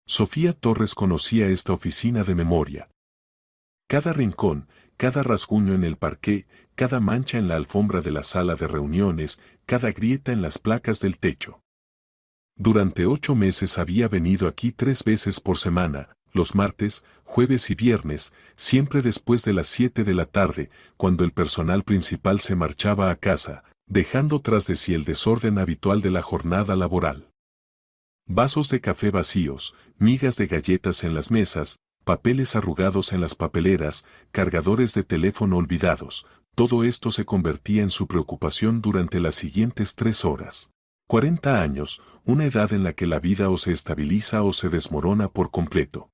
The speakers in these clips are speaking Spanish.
Sofía Torres conocía esta oficina de memoria. Cada rincón, cada rasguño en el parqué, cada mancha en la alfombra de la sala de reuniones, cada grieta en las placas del techo. Durante 8 meses había venido aquí 3 veces por semana, los martes, jueves y viernes, siempre después de las 7 de la tarde, cuando el personal principal se marchaba a casa, dejando tras de sí el desorden habitual de la jornada laboral. Vasos de café vacíos, migas de galletas en las mesas, papeles arrugados en las papeleras, cargadores de teléfono olvidados, todo esto se convertía en su preocupación durante las siguientes 3 horas. 40 años, una edad en la que la vida o se estabiliza o se desmorona por completo.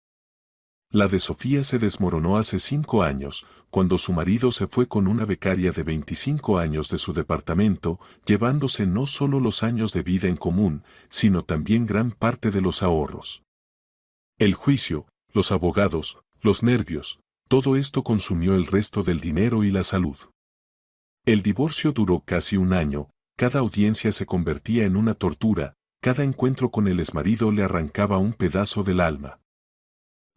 La de Sofía se desmoronó hace 5 años, cuando su marido se fue con una becaria de 25 años de su departamento, llevándose no solo los años de vida en común, sino también gran parte de los ahorros. El juicio, los abogados, los nervios, todo esto consumió el resto del dinero y la salud. El divorcio duró casi 1 año, cada audiencia se convertía en una tortura, cada encuentro con el exmarido le arrancaba un pedazo del alma.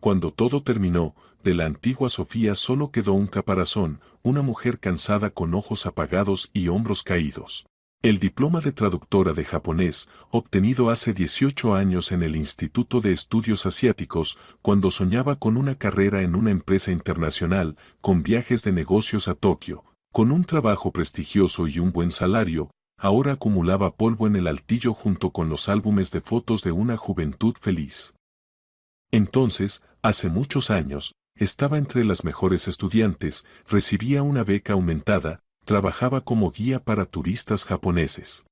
Cuando todo terminó, de la antigua Sofía solo quedó un caparazón, una mujer cansada con ojos apagados y hombros caídos. El diploma de traductora de japonés, obtenido hace 18 años en el Instituto de Estudios Asiáticos, cuando soñaba con una carrera en una empresa internacional, con viajes de negocios a Tokio, con un trabajo prestigioso y un buen salario, ahora acumulaba polvo en el altillo junto con los álbumes de fotos de una juventud feliz. Entonces, hace muchos años, estaba entre las mejores estudiantes, recibía una beca aumentada, trabajaba como guía para turistas japoneses.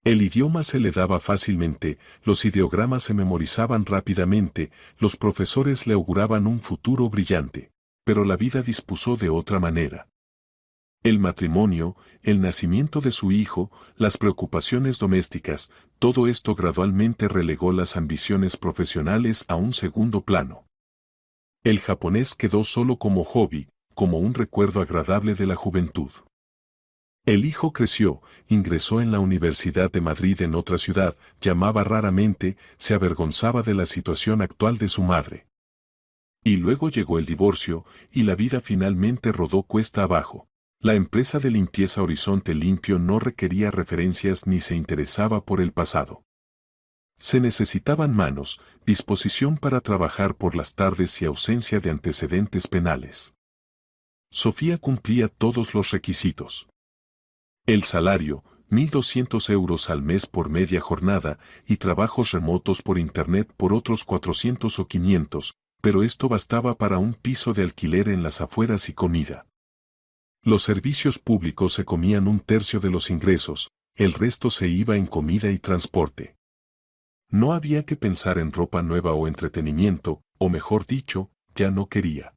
El idioma se le daba fácilmente, los ideogramas se memorizaban rápidamente, los profesores le auguraban un futuro brillante, pero la vida dispuso de otra manera. El matrimonio, el nacimiento de su hijo, las preocupaciones domésticas, todo esto gradualmente relegó las ambiciones profesionales a un segundo plano. El japonés quedó solo como hobby, como un recuerdo agradable de la juventud. El hijo creció, ingresó en la Universidad de Madrid en otra ciudad, llamaba raramente, se avergonzaba de la situación actual de su madre. Y luego llegó el divorcio, y la vida finalmente rodó cuesta abajo. La empresa de limpieza Horizonte Limpio no requería referencias ni se interesaba por el pasado. Se necesitaban manos, disposición para trabajar por las tardes y ausencia de antecedentes penales. Sofía cumplía todos los requisitos. El salario, 1.200 euros al mes por media jornada, y trabajos remotos por internet por otros 400 o 500, pero esto bastaba para un piso de alquiler en las afueras y comida. Los servicios públicos se comían 1/3 de los ingresos, el resto se iba en comida y transporte. No había que pensar en ropa nueva o entretenimiento, o mejor dicho, ya no quería.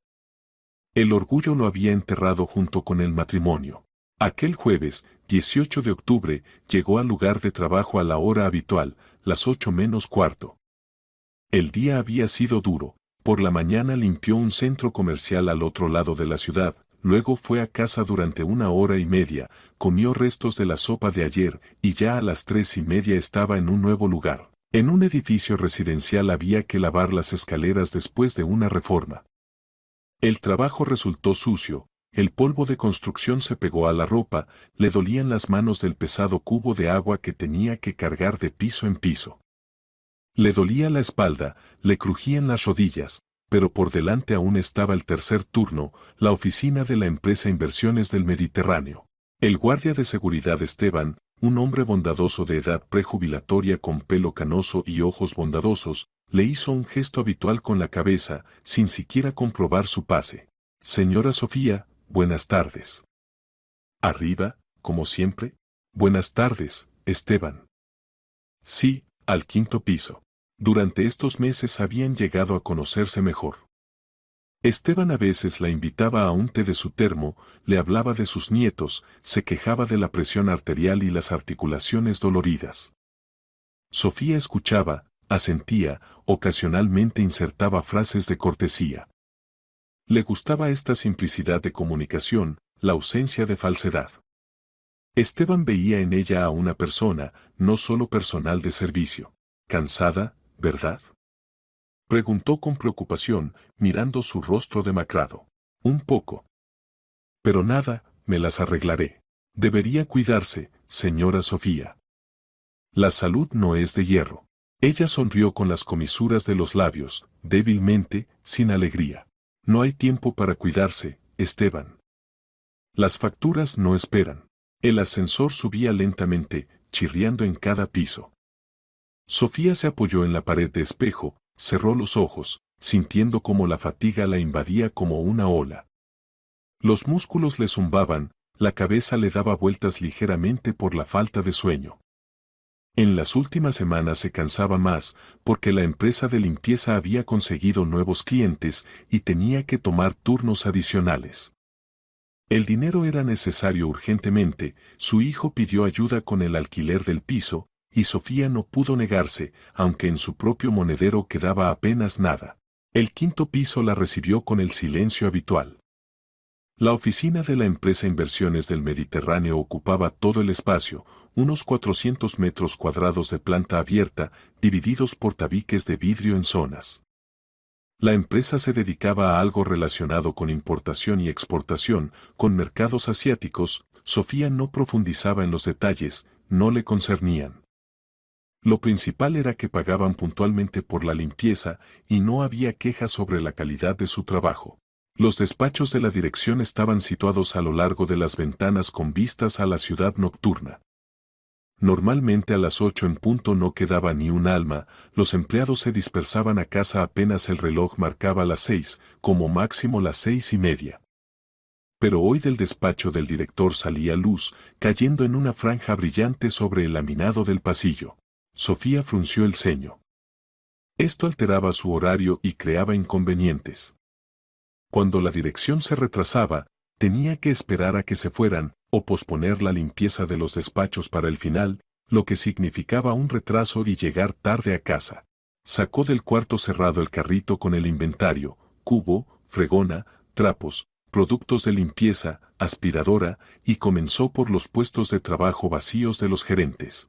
El orgullo lo había enterrado junto con el matrimonio. Aquel jueves, 18 de octubre, llegó al lugar de trabajo a la hora habitual, las 8 menos cuarto. El día había sido duro. Por la mañana limpió un centro comercial al otro lado de la ciudad, luego fue a casa durante 1 hora y media, comió restos de la sopa de ayer y ya a las 3:30 estaba en un nuevo lugar. En un edificio residencial había que lavar las escaleras después de una reforma. El trabajo resultó sucio, el polvo de construcción se pegó a la ropa, le dolían las manos del pesado cubo de agua que tenía que cargar de piso en piso. Le dolía la espalda, le crujían las rodillas, pero por delante aún estaba el tercer turno, la oficina de la empresa Inversiones del Mediterráneo. El guardia de seguridad Esteban, un hombre bondadoso de edad prejubilatoria con pelo canoso y ojos bondadosos, le hizo un gesto habitual con la cabeza, sin siquiera comprobar su pase. Señora Sofía, buenas tardes. Arriba, como siempre. Buenas tardes, Esteban. Sí, al 5.º piso. Durante estos meses habían llegado a conocerse mejor. Esteban a veces la invitaba a un té de su termo, le hablaba de sus nietos, se quejaba de la presión arterial y las articulaciones doloridas. Sofía escuchaba, asentía, ocasionalmente insertaba frases de cortesía. Le gustaba esta simplicidad de comunicación, la ausencia de falsedad. Esteban veía en ella a una persona, no solo personal de servicio. Cansada, ¿verdad? Preguntó con preocupación, mirando su rostro demacrado. Un poco. Pero nada, me las arreglaré. Debería cuidarse, señora Sofía. La salud no es de hierro. Ella sonrió con las comisuras de los labios, débilmente, sin alegría. No hay tiempo para cuidarse, Esteban. Las facturas no esperan. El ascensor subía lentamente, chirriando en cada piso. Sofía se apoyó en la pared de espejo, cerró los ojos, sintiendo cómo la fatiga la invadía como una ola. Los músculos le zumbaban, la cabeza le daba vueltas ligeramente por la falta de sueño. En las últimas semanas se cansaba más, porque la empresa de limpieza había conseguido nuevos clientes y tenía que tomar turnos adicionales. El dinero era necesario urgentemente, su hijo pidió ayuda con el alquiler del piso, y Sofía no pudo negarse, aunque en su propio monedero quedaba apenas nada. El quinto piso la recibió con el silencio habitual. La oficina de la empresa Inversiones del Mediterráneo ocupaba todo el espacio, unos 400 metros cuadrados de planta abierta, divididos por tabiques de vidrio en zonas. La empresa se dedicaba a algo relacionado con importación y exportación, con mercados asiáticos. Sofía no profundizaba en los detalles, no le concernían. Lo principal era que pagaban puntualmente por la limpieza y no había quejas sobre la calidad de su trabajo. Los despachos de la dirección estaban situados a lo largo de las ventanas con vistas a la ciudad nocturna. Normalmente a las 8 en punto no quedaba ni un alma, los empleados se dispersaban a casa apenas el reloj marcaba las 6, como máximo las 6:30. Pero hoy del despacho del director salía luz, cayendo en una franja brillante sobre el laminado del pasillo. Sofía frunció el ceño. Esto alteraba su horario y creaba inconvenientes. Cuando la dirección se retrasaba, tenía que esperar a que se fueran, o posponer la limpieza de los despachos para el final, lo que significaba un retraso y llegar tarde a casa. Sacó del cuarto cerrado el carrito con el inventario, cubo, fregona, trapos, productos de limpieza, aspiradora, y comenzó por los puestos de trabajo vacíos de los gerentes.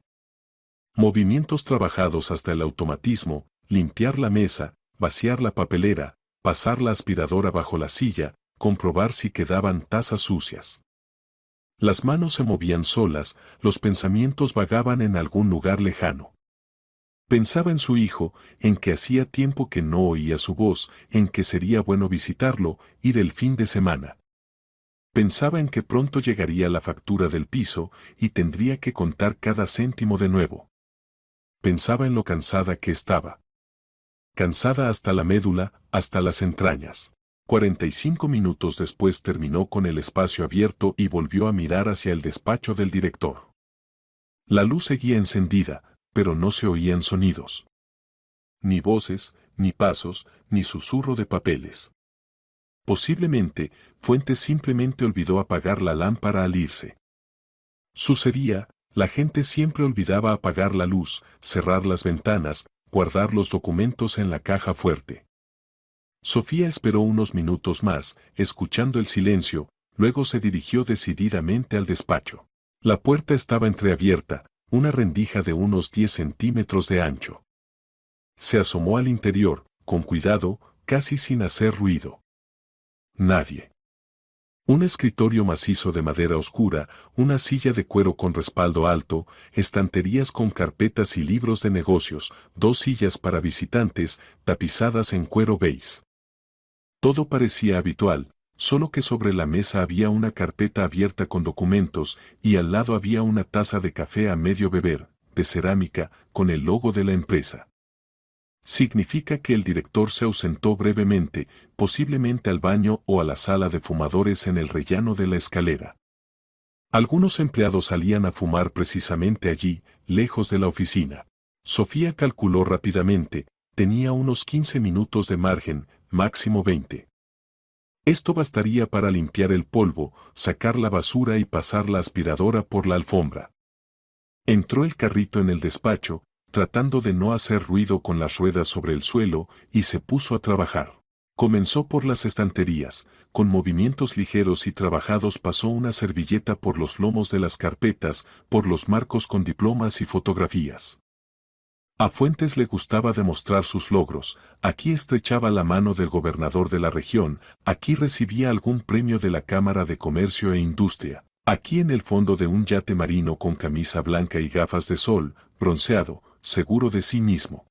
Movimientos trabajados hasta el automatismo, limpiar la mesa, vaciar la papelera, pasar la aspiradora bajo la silla, comprobar si quedaban tazas sucias. Las manos se movían solas, los pensamientos vagaban en algún lugar lejano. Pensaba en su hijo, en que hacía tiempo que no oía su voz, en que sería bueno visitarlo, ir el fin de semana. Pensaba en que pronto llegaría la factura del piso y tendría que contar cada céntimo de nuevo. Pensaba en lo cansada que estaba. Cansada hasta la médula, hasta las entrañas. 45 minutos después terminó con el espacio abierto y volvió a mirar hacia el despacho del director. La luz seguía encendida, pero no se oían sonidos. Ni voces, ni pasos, ni susurro de papeles. Posiblemente, Fuentes simplemente olvidó apagar la lámpara al irse. Sucedía, la gente siempre olvidaba apagar la luz, cerrar las ventanas, guardar los documentos en la caja fuerte. Sofía esperó unos minutos más, escuchando el silencio, luego se dirigió decididamente al despacho. La puerta estaba entreabierta, una rendija de unos 10 centímetros de ancho. Se asomó al interior, con cuidado, casi sin hacer ruido. Nadie. Un escritorio macizo de madera oscura, una silla de cuero con respaldo alto, estanterías con carpetas y libros de negocios, 2 sillas para visitantes, tapizadas en cuero beige. Todo parecía habitual, solo que sobre la mesa había una carpeta abierta con documentos y al lado había una taza de café a medio beber, de cerámica, con el logo de la empresa. Significa que el director se ausentó brevemente, posiblemente al baño o a la sala de fumadores en el rellano de la escalera. Algunos empleados salían a fumar precisamente allí, lejos de la oficina. Sofía calculó rápidamente, tenía unos 15 minutos de margen, máximo 20. Esto bastaría para limpiar el polvo, sacar la basura y pasar la aspiradora por la alfombra. Entró el carrito en el despacho, tratando de no hacer ruido con las ruedas sobre el suelo, y se puso a trabajar. Comenzó por las estanterías, con movimientos ligeros y trabajados pasó una servilleta por los lomos de las carpetas, por los marcos con diplomas y fotografías. A Fuentes le gustaba demostrar sus logros, aquí estrechaba la mano del gobernador de la región, aquí recibía algún premio de la Cámara de Comercio e Industria, aquí en el fondo de un yate marino con camisa blanca y gafas de sol, bronceado, seguro de sí mismo.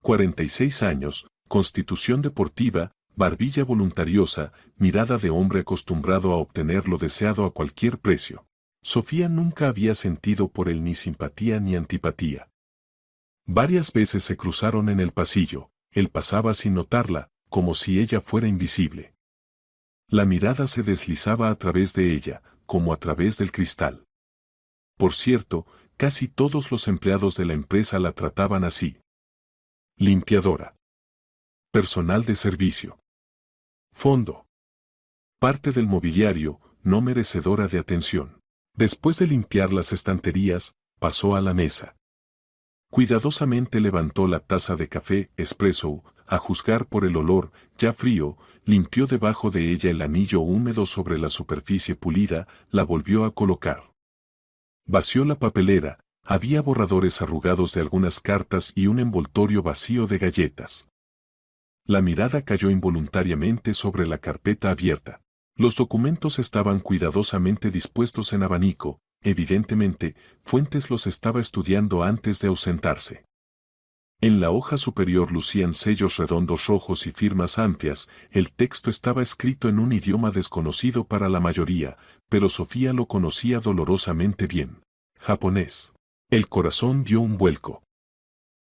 46 años, constitución deportiva, barbilla voluntariosa, mirada de hombre acostumbrado a obtener lo deseado a cualquier precio. Sofía nunca había sentido por él ni simpatía ni antipatía. Varias veces se cruzaron en el pasillo, él pasaba sin notarla, como si ella fuera invisible. La mirada se deslizaba a través de ella, como a través del cristal. Por cierto, casi todos los empleados de la empresa la trataban así. Limpiadora. Personal de servicio. Fondo. Parte del mobiliario, no merecedora de atención. Después de limpiar las estanterías, pasó a la mesa. Cuidadosamente levantó la taza de café espresso, a juzgar por el olor, ya frío, limpió debajo de ella el anillo húmedo sobre la superficie pulida, la volvió a colocar. Vació la papelera, había borradores arrugados de algunas cartas y un envoltorio vacío de galletas. La mirada cayó involuntariamente sobre la carpeta abierta. Los documentos estaban cuidadosamente dispuestos en abanico, evidentemente, Fuentes los estaba estudiando antes de ausentarse. En la hoja superior lucían sellos redondos rojos y firmas amplias, el texto estaba escrito en un idioma desconocido para la mayoría, pero Sofía lo conocía dolorosamente bien. Japonés. El corazón dio un vuelco.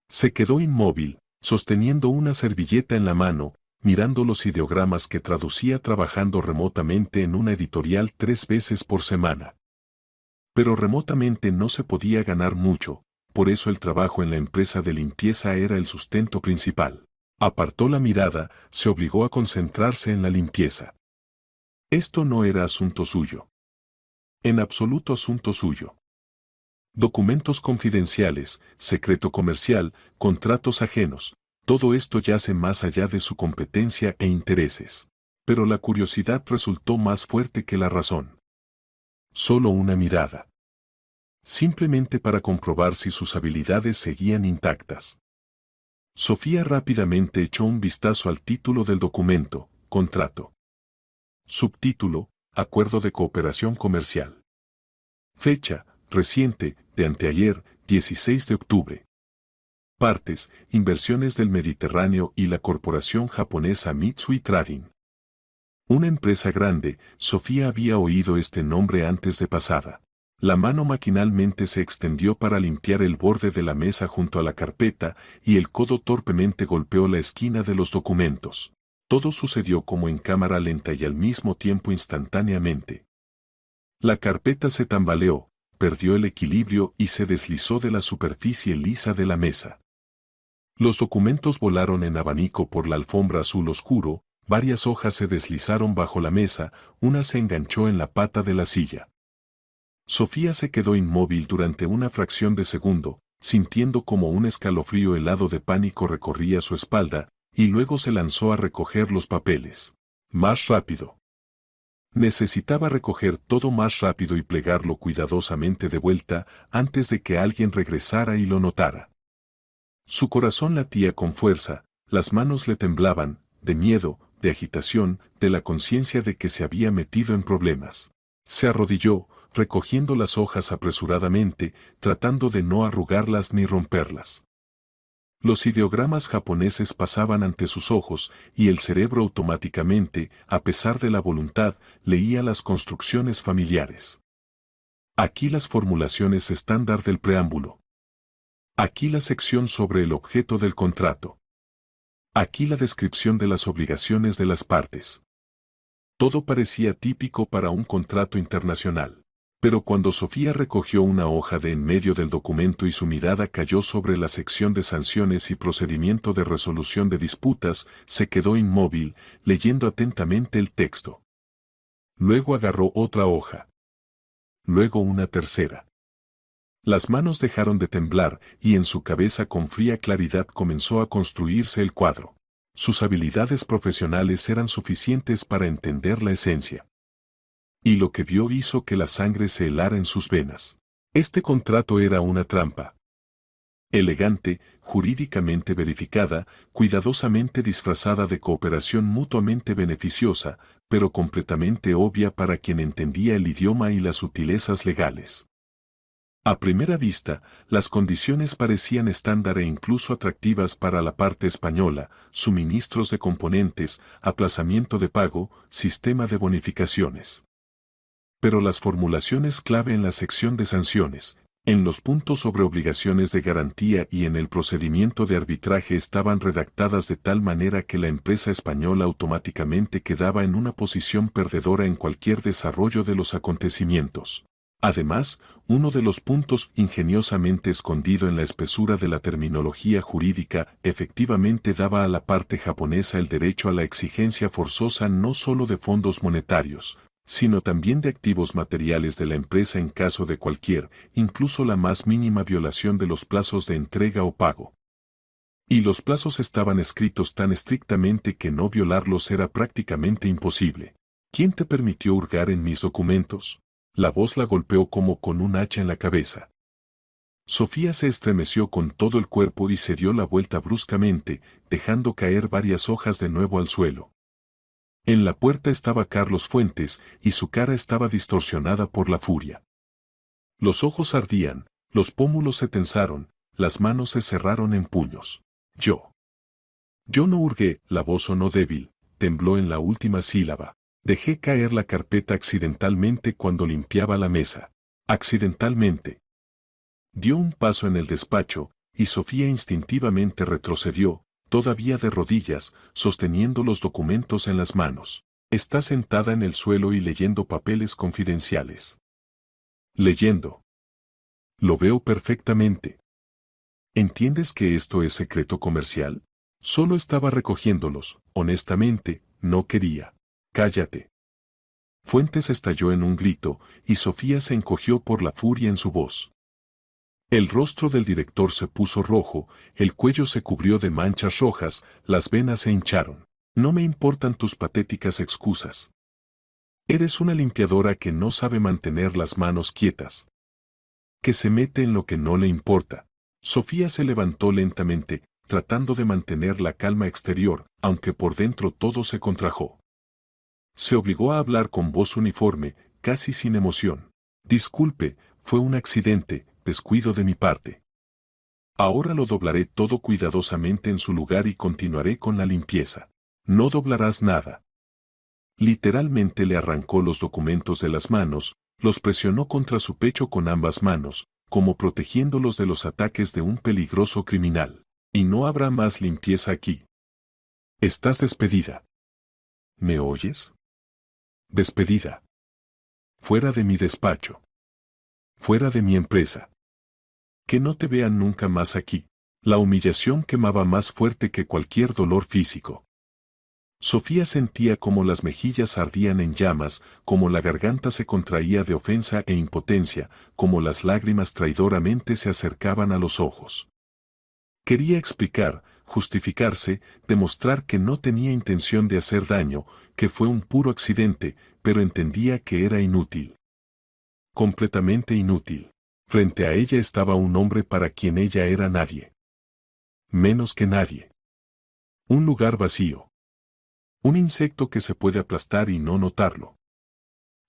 Se quedó inmóvil, sosteniendo una servilleta en la mano, mirando los ideogramas que traducía trabajando remotamente en una editorial 3 veces por semana. Pero remotamente no se podía ganar mucho, por eso el trabajo en la empresa de limpieza era el sustento principal. Apartó la mirada, se obligó a concentrarse en la limpieza. Esto no era asunto suyo. En absoluto asunto suyo. Documentos confidenciales, secreto comercial, contratos ajenos, todo esto yace más allá de su competencia e intereses. Pero la curiosidad resultó más fuerte que la razón. Solo una mirada. Simplemente para comprobar si sus habilidades seguían intactas. Sofía rápidamente echó un vistazo al título del documento, contrato. Subtítulo, acuerdo de cooperación comercial. Fecha, reciente, de anteayer, 16 de octubre. Partes, inversiones del Mediterráneo y la corporación japonesa Mitsui Trading. Una empresa grande, Sofía había oído este nombre antes de pasada. La mano maquinalmente se extendió para limpiar el borde de la mesa junto a la carpeta y el codo torpemente golpeó la esquina de los documentos. Todo sucedió como en cámara lenta y al mismo tiempo instantáneamente. La carpeta se tambaleó, perdió el equilibrio y se deslizó de la superficie lisa de la mesa. Los documentos volaron en abanico por la alfombra azul oscuro, varias hojas se deslizaron bajo la mesa, una se enganchó en la pata de la silla. Sofía se quedó inmóvil durante una fracción de segundo, sintiendo como un escalofrío helado de pánico recorría su espalda, y luego se lanzó a recoger los papeles. Más rápido. Necesitaba recoger todo más rápido y plegarlo cuidadosamente de vuelta antes de que alguien regresara y lo notara. Su corazón latía con fuerza, las manos le temblaban, de miedo, de agitación, de la conciencia de que se había metido en problemas. Se arrodilló, recogiendo las hojas apresuradamente, tratando de no arrugarlas ni romperlas. Los ideogramas japoneses pasaban ante sus ojos, y el cerebro automáticamente, a pesar de la voluntad, leía las construcciones familiares. Aquí las formulaciones estándar del preámbulo. Aquí la sección sobre el objeto del contrato. Aquí la descripción de las obligaciones de las partes. Todo parecía típico para un contrato internacional. Pero cuando Sofía recogió una hoja de en medio del documento y su mirada cayó sobre la sección de sanciones y procedimiento de resolución de disputas, se quedó inmóvil, leyendo atentamente el texto. Luego agarró otra hoja. Luego una tercera. Las manos dejaron de temblar y en su cabeza con fría claridad comenzó a construirse el cuadro. Sus habilidades profesionales eran suficientes para entender la esencia. Y lo que vio hizo que la sangre se helara en sus venas. Este contrato era una trampa. elegante, jurídicamente verificada, cuidadosamente disfrazada de cooperación mutuamente beneficiosa, pero completamente obvia para quien entendía el idioma y las sutilezas legales. A primera vista, las condiciones parecían estándar e incluso atractivas para la parte española: suministros de componentes, aplazamiento de pago, sistema de bonificaciones. Pero las formulaciones clave en la sección de sanciones, en los puntos sobre obligaciones de garantía y en el procedimiento de arbitraje estaban redactadas de tal manera que la empresa española automáticamente quedaba en una posición perdedora en cualquier desarrollo de los acontecimientos. Además, uno de los puntos ingeniosamente escondido en la espesura de la terminología jurídica efectivamente daba a la parte japonesa el derecho a la exigencia forzosa no solo de fondos monetarios, sino también de activos materiales de la empresa en caso de cualquier, incluso la más mínima violación de los plazos de entrega o pago. Y los plazos estaban escritos tan estrictamente que no violarlos era prácticamente imposible. ¿Quién te permitió hurgar en mis documentos? La voz la golpeó como con un hacha en la cabeza. Sofía se estremeció con todo el cuerpo y se dio la vuelta bruscamente, dejando caer varias hojas de nuevo al suelo. En la puerta estaba Carlos Fuentes, y su cara estaba distorsionada por la furia. Los ojos ardían, los pómulos se tensaron, las manos se cerraron en puños. Yo no hurgué, la voz sonó débil, tembló en la última sílaba. Dejé caer la carpeta accidentalmente cuando limpiaba la mesa. Accidentalmente. Dio un paso en el despacho, y Sofía instintivamente retrocedió, todavía de rodillas, sosteniendo los documentos en las manos. Está sentada en el suelo y leyendo papeles confidenciales. Leyendo. Lo veo perfectamente. ¿Entiendes que esto es secreto comercial? Solo estaba recogiéndolos, honestamente, no quería. Cállate. Fuentes estalló en un grito, y Sofía se encogió por la furia en su voz. El rostro del director se puso rojo, el cuello se cubrió de manchas rojas, las venas se hincharon. No me importan tus patéticas excusas. Eres una limpiadora que no sabe mantener las manos quietas, que se mete en lo que no le importa. Sofía se levantó lentamente, tratando de mantener la calma exterior, aunque por dentro todo se contrajo. Se obligó a hablar con voz uniforme, casi sin emoción. Disculpe, fue un accidente, descuido de mi parte. Ahora lo doblaré todo cuidadosamente en su lugar y continuaré con la limpieza. No doblarás nada. Literalmente le arrancó los documentos de las manos, los presionó contra su pecho con ambas manos, como protegiéndolos de los ataques de un peligroso criminal. Y no habrá más limpieza aquí. Estás despedida. ¿Me oyes? Despedida. Fuera de mi despacho. Fuera de mi empresa. Que no te vean nunca más aquí. La humillación quemaba más fuerte que cualquier dolor físico. Sofía sentía como las mejillas ardían en llamas, como la garganta se contraía de ofensa e impotencia, como las lágrimas traidoramente se acercaban a los ojos. Quería explicar, justificarse, demostrar que no tenía intención de hacer daño, que fue un puro accidente, pero entendía que era inútil. Completamente inútil. Frente a ella estaba un hombre para quien ella era nadie. Menos que nadie. Un lugar vacío. Un insecto que se puede aplastar y no notarlo.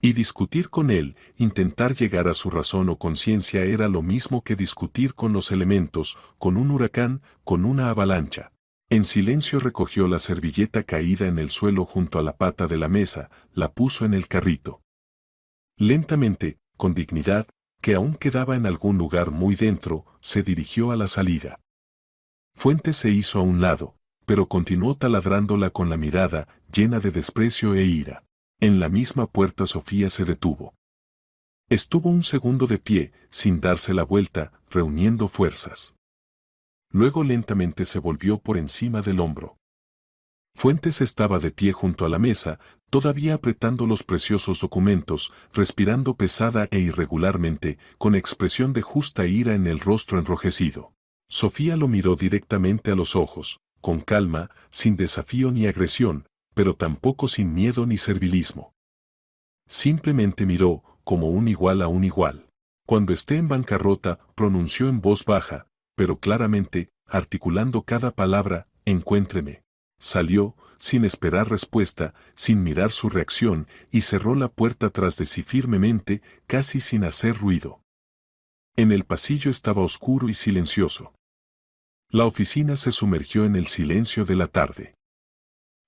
Y discutir con él, intentar llegar a su razón o conciencia era lo mismo que discutir con los elementos, con un huracán, con una avalancha. En silencio recogió la servilleta caída en el suelo junto a la pata de la mesa, la puso en el carrito. Lentamente, con dignidad, que aún quedaba en algún lugar muy dentro, se dirigió a la salida. Fuentes se hizo a un lado, pero continuó taladrándola con la mirada, llena de desprecio e ira. En la misma puerta Sofía se detuvo. Estuvo un segundo de pie, sin darse la vuelta, reuniendo fuerzas. Luego lentamente se volvió por encima del hombro. Fuentes estaba de pie junto a la mesa, todavía apretando los preciosos documentos, respirando pesada e irregularmente, con expresión de justa ira en el rostro enrojecido. Sofía lo miró directamente a los ojos, con calma, sin desafío ni agresión, pero tampoco sin miedo ni servilismo. Simplemente miró, como un igual a un igual. Cuando esté en bancarrota, pronunció en voz baja, pero claramente, articulando cada palabra, encuéntreme. Salió, sin esperar respuesta, sin mirar su reacción, y cerró la puerta tras de sí firmemente, casi sin hacer ruido. En el pasillo estaba oscuro y silencioso. La oficina se sumergió en el silencio de la tarde.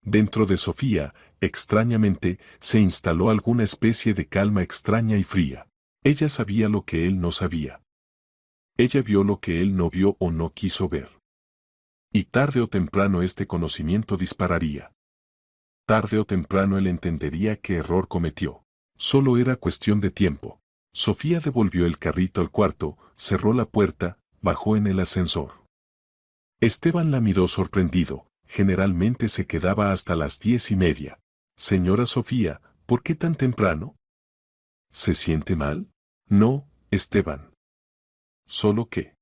Dentro de Sofía, extrañamente, se instaló alguna especie de calma extraña y fría. Ella sabía lo que él no sabía. Ella vio lo que él no vio o no quiso ver. Y tarde o temprano este conocimiento dispararía. Tarde o temprano él entendería qué error cometió. Solo era cuestión de tiempo. Sofía devolvió el carrito al cuarto, cerró la puerta, bajó en el ascensor. Esteban la miró sorprendido. Generalmente se quedaba hasta las 10:30. Señora Sofía, ¿por qué tan temprano? ¿Se siente mal? No, Esteban. Solo que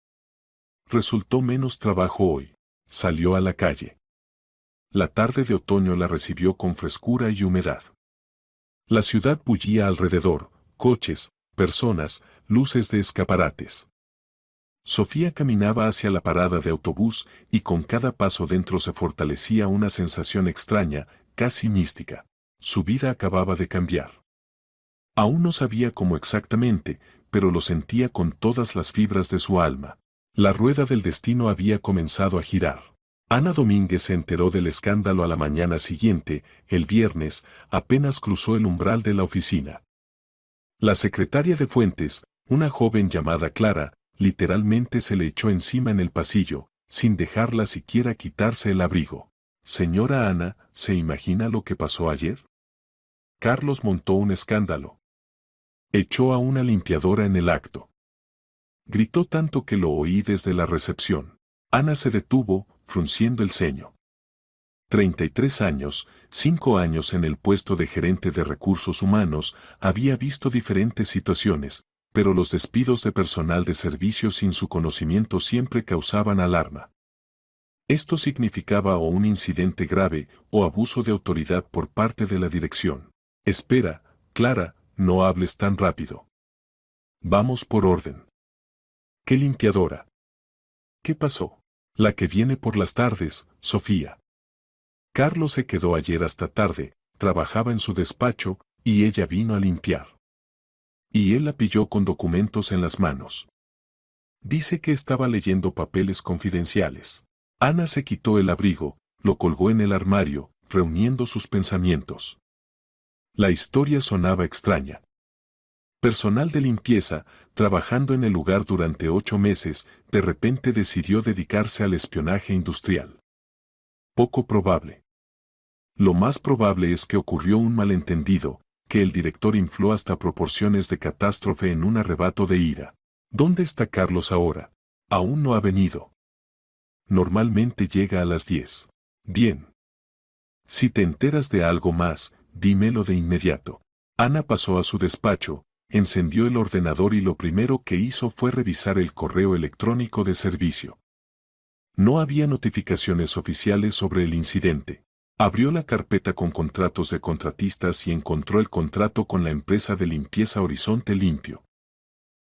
resultó menos trabajo hoy. Salió a la calle. La tarde de otoño la recibió con frescura y humedad. La ciudad bullía alrededor, coches, personas, luces de escaparates. Sofía caminaba hacia la parada de autobús y con cada paso dentro se fortalecía una sensación extraña, casi mística. Su vida acababa de cambiar. Aún no sabía cómo exactamente, pero lo sentía con todas las fibras de su alma. La rueda del destino había comenzado a girar. Ana Domínguez se enteró del escándalo a la mañana siguiente, el viernes, apenas cruzó el umbral de la oficina. La secretaria de Fuentes, una joven llamada Clara, literalmente se le echó encima en el pasillo, sin dejarla siquiera quitarse el abrigo. Señora Ana, ¿se imagina lo que pasó ayer? Carlos montó un escándalo. Echó a una limpiadora en el acto. Gritó tanto que lo oí desde la recepción. Ana se detuvo, frunciendo el ceño. 33 años, 5 años en el puesto de gerente de recursos humanos, había visto diferentes situaciones, pero los despidos de personal de servicio sin su conocimiento siempre causaban alarma. Esto significaba o un incidente grave o abuso de autoridad por parte de la dirección. Espera, Clara, no hables tan rápido. Vamos por orden. ¿Qué limpiadora? ¿Qué pasó? La que viene por las tardes, Sofía. Carlos se quedó ayer hasta tarde, trabajaba en su despacho, y ella vino a limpiar. Y él la pilló con documentos en las manos. Dice que estaba leyendo papeles confidenciales. Ana se quitó el abrigo, lo colgó en el armario, reuniendo sus pensamientos. La historia sonaba extraña. Personal de limpieza, trabajando en el lugar durante 8 meses, de repente decidió dedicarse al espionaje industrial. Poco probable. Lo más probable es que ocurrió un malentendido, que el director infló hasta proporciones de catástrofe en un arrebato de ira. ¿Dónde está Carlos ahora? Aún no ha venido. Normalmente llega a las 10. Bien. Si te enteras de algo más, dímelo de inmediato. Ana pasó a su despacho, encendió el ordenador y lo primero que hizo fue revisar el correo electrónico de servicio. No había notificaciones oficiales sobre el incidente. Abrió la carpeta con contratos de contratistas y encontró el contrato con la empresa de limpieza Horizonte Limpio.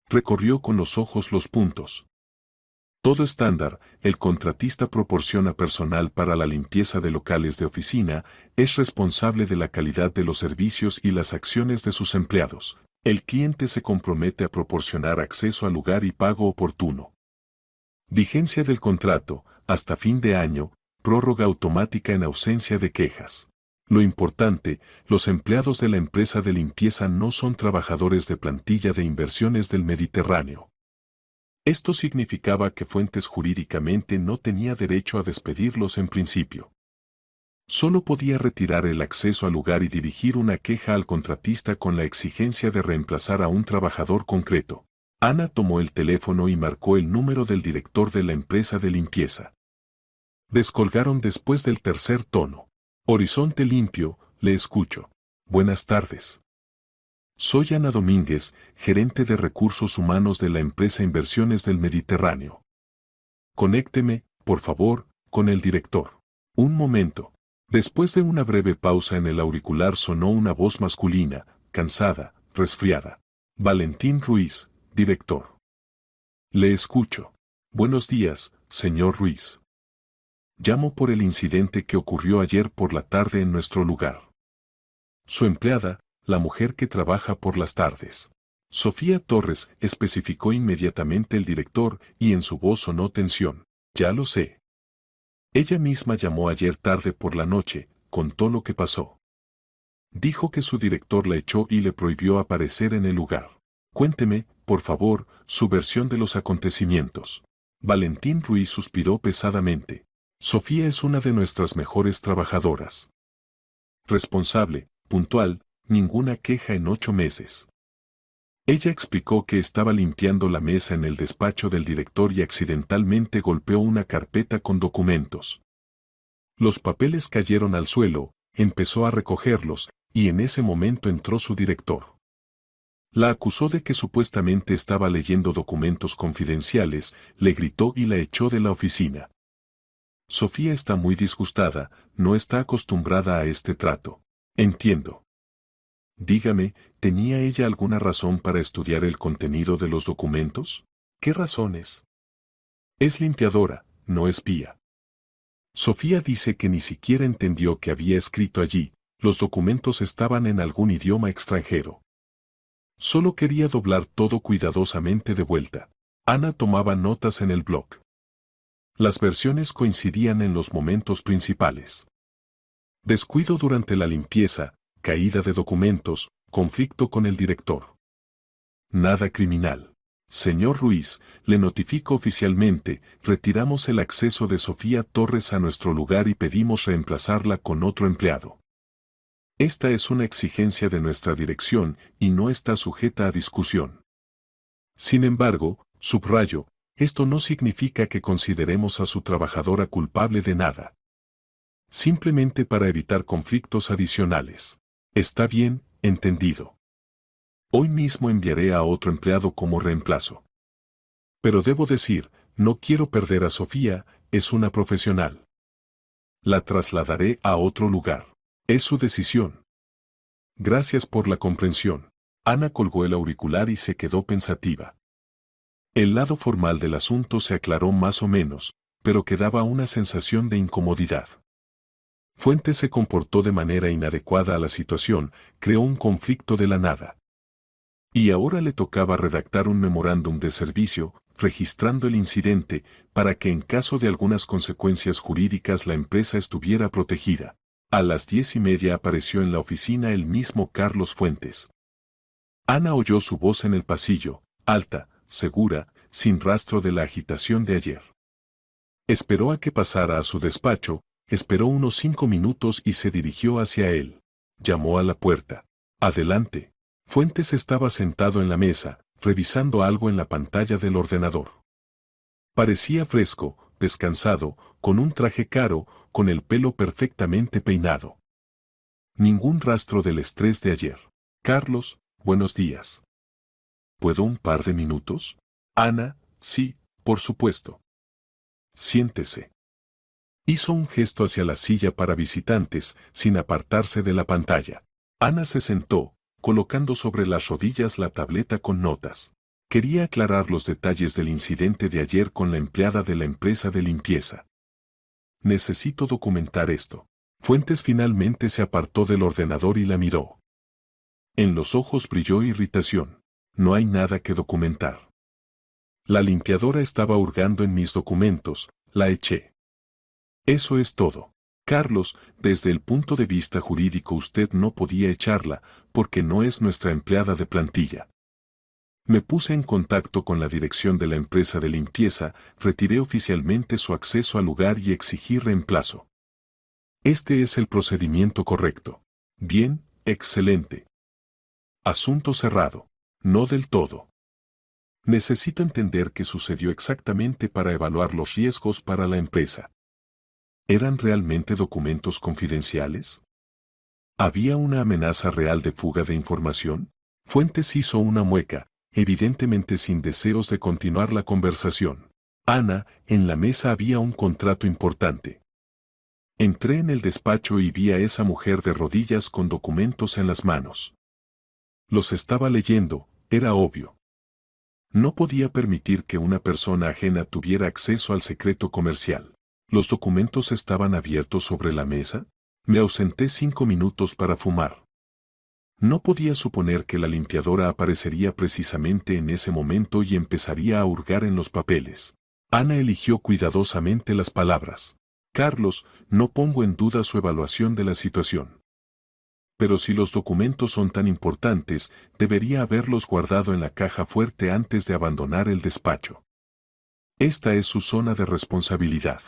Recorrió con los ojos los puntos. Todo estándar, el contratista proporciona personal para la limpieza de locales de oficina, es responsable de la calidad de los servicios y las acciones de sus empleados. El cliente se compromete a proporcionar acceso al lugar y pago oportuno. Vigencia del contrato, hasta fin de año, prórroga automática en ausencia de quejas. Lo importante, los empleados de la empresa de limpieza no son trabajadores de plantilla de inversiones del Mediterráneo. Esto significaba que Fuentes jurídicamente no tenía derecho a despedirlos en principio. Solo podía retirar el acceso al lugar y dirigir una queja al contratista con la exigencia de reemplazar a un trabajador concreto. Ana tomó el teléfono y marcó el número del director de la empresa de limpieza. Descolgaron después del tercer tono. Horizonte Limpio, le escucho. Buenas tardes. Soy Ana Domínguez, gerente de recursos humanos de la empresa Inversiones del Mediterráneo. Conécteme, por favor, con el director. Un momento. Después de una breve pausa en el auricular sonó una voz masculina, cansada, resfriada. Valentín Ruiz, director. Le escucho. Buenos días, señor Ruiz. Llamo por el incidente que ocurrió ayer por la tarde en nuestro lugar. Su empleada, la mujer que trabaja por las tardes. Sofía Torres, especificó inmediatamente el director y en su voz sonó tensión. Ya lo sé. Ella misma llamó ayer tarde por la noche, contó lo que pasó. Dijo que su director la echó y le prohibió aparecer en el lugar. Cuénteme, por favor, su versión de los acontecimientos. Valentín Ruiz suspiró pesadamente. Sofía es una de nuestras mejores trabajadoras. Responsable, puntual, ninguna queja en 8 meses. Ella explicó que estaba limpiando la mesa en el despacho del director y accidentalmente golpeó una carpeta con documentos. Los papeles cayeron al suelo, empezó a recogerlos, y en ese momento entró su director. La acusó de que supuestamente estaba leyendo documentos confidenciales, le gritó y la echó de la oficina. Sofía está muy disgustada, no está acostumbrada a este trato. Entiendo. Dígame, ¿tenía ella alguna razón para estudiar el contenido de los documentos? ¿Qué razones? Es limpiadora, no espía. Sofía dice que ni siquiera entendió que había escrito allí, los documentos estaban en algún idioma extranjero. Solo quería doblar todo cuidadosamente de vuelta. Ana tomaba notas en el blog. Las versiones coincidían en los momentos principales. Descuido durante la limpieza, caída de documentos, conflicto con el director. Nada criminal. Señor Ruiz, le notifico oficialmente, retiramos el acceso de Sofía Torres a nuestro lugar y pedimos reemplazarla con otro empleado. Esta es una exigencia de nuestra dirección y no está sujeta a discusión. Sin embargo, subrayo, esto no significa que consideremos a su trabajadora culpable de nada. Simplemente para evitar conflictos adicionales. Está bien, entendido. Hoy mismo enviaré a otro empleado como reemplazo. Pero debo decir, no quiero perder a Sofía, es una profesional. La trasladaré a otro lugar. Es su decisión. Gracias por la comprensión. Ana colgó el auricular y se quedó pensativa. El lado formal del asunto se aclaró más o menos, pero quedaba una sensación de incomodidad. Fuentes se comportó de manera inadecuada a la situación, creó un conflicto de la nada. Y ahora le tocaba redactar un memorándum de servicio, registrando el incidente, para que en caso de algunas consecuencias jurídicas la empresa estuviera protegida. A las 10:30 apareció en la oficina el mismo Carlos Fuentes. Ana oyó su voz en el pasillo, alta, segura, sin rastro de la agitación de ayer. Esperó a que pasara a su despacho, esperó unos 5 minutos y se dirigió hacia él. Llamó a la puerta. Adelante. Fuentes estaba sentado en la mesa, revisando algo en la pantalla del ordenador. Parecía fresco, descansado, con un traje caro, con el pelo perfectamente peinado. Ningún rastro del estrés de ayer. Carlos, buenos días. ¿Puedo un par de minutos? Ana, sí, por supuesto. Siéntese. Hizo un gesto hacia la silla para visitantes, sin apartarse de la pantalla. Ana se sentó, colocando sobre las rodillas la tableta con notas. Quería aclarar los detalles del incidente de ayer con la empleada de la empresa de limpieza. Necesito documentar esto. Fuentes finalmente se apartó del ordenador y la miró. En los ojos brilló irritación. No hay nada que documentar. La limpiadora estaba hurgando en mis documentos, la eché. Eso es todo. Carlos, desde el punto de vista jurídico usted no podía echarla, porque no es nuestra empleada de plantilla. Me puse en contacto con la dirección de la empresa de limpieza, retiré oficialmente su acceso al lugar y exigí reemplazo. Este es el procedimiento correcto. Bien, excelente. Asunto cerrado. No del todo. Necesito entender qué sucedió exactamente para evaluar los riesgos para la empresa. ¿Eran realmente documentos confidenciales? ¿Había una amenaza real de fuga de información? Fuentes hizo una mueca, evidentemente sin deseos de continuar la conversación. Ana, en la mesa había un contrato importante. Entré en el despacho y vi a esa mujer de rodillas con documentos en las manos. Los estaba leyendo, era obvio. No podía permitir que una persona ajena tuviera acceso al secreto comercial. ¿Los documentos estaban abiertos sobre la mesa? Me ausenté 5 minutos para fumar. No podía suponer que la limpiadora aparecería precisamente en ese momento y empezaría a hurgar en los papeles. Ana eligió cuidadosamente las palabras. Carlos, no pongo en duda su evaluación de la situación. Pero si los documentos son tan importantes, debería haberlos guardado en la caja fuerte antes de abandonar el despacho. Esta es su zona de responsabilidad.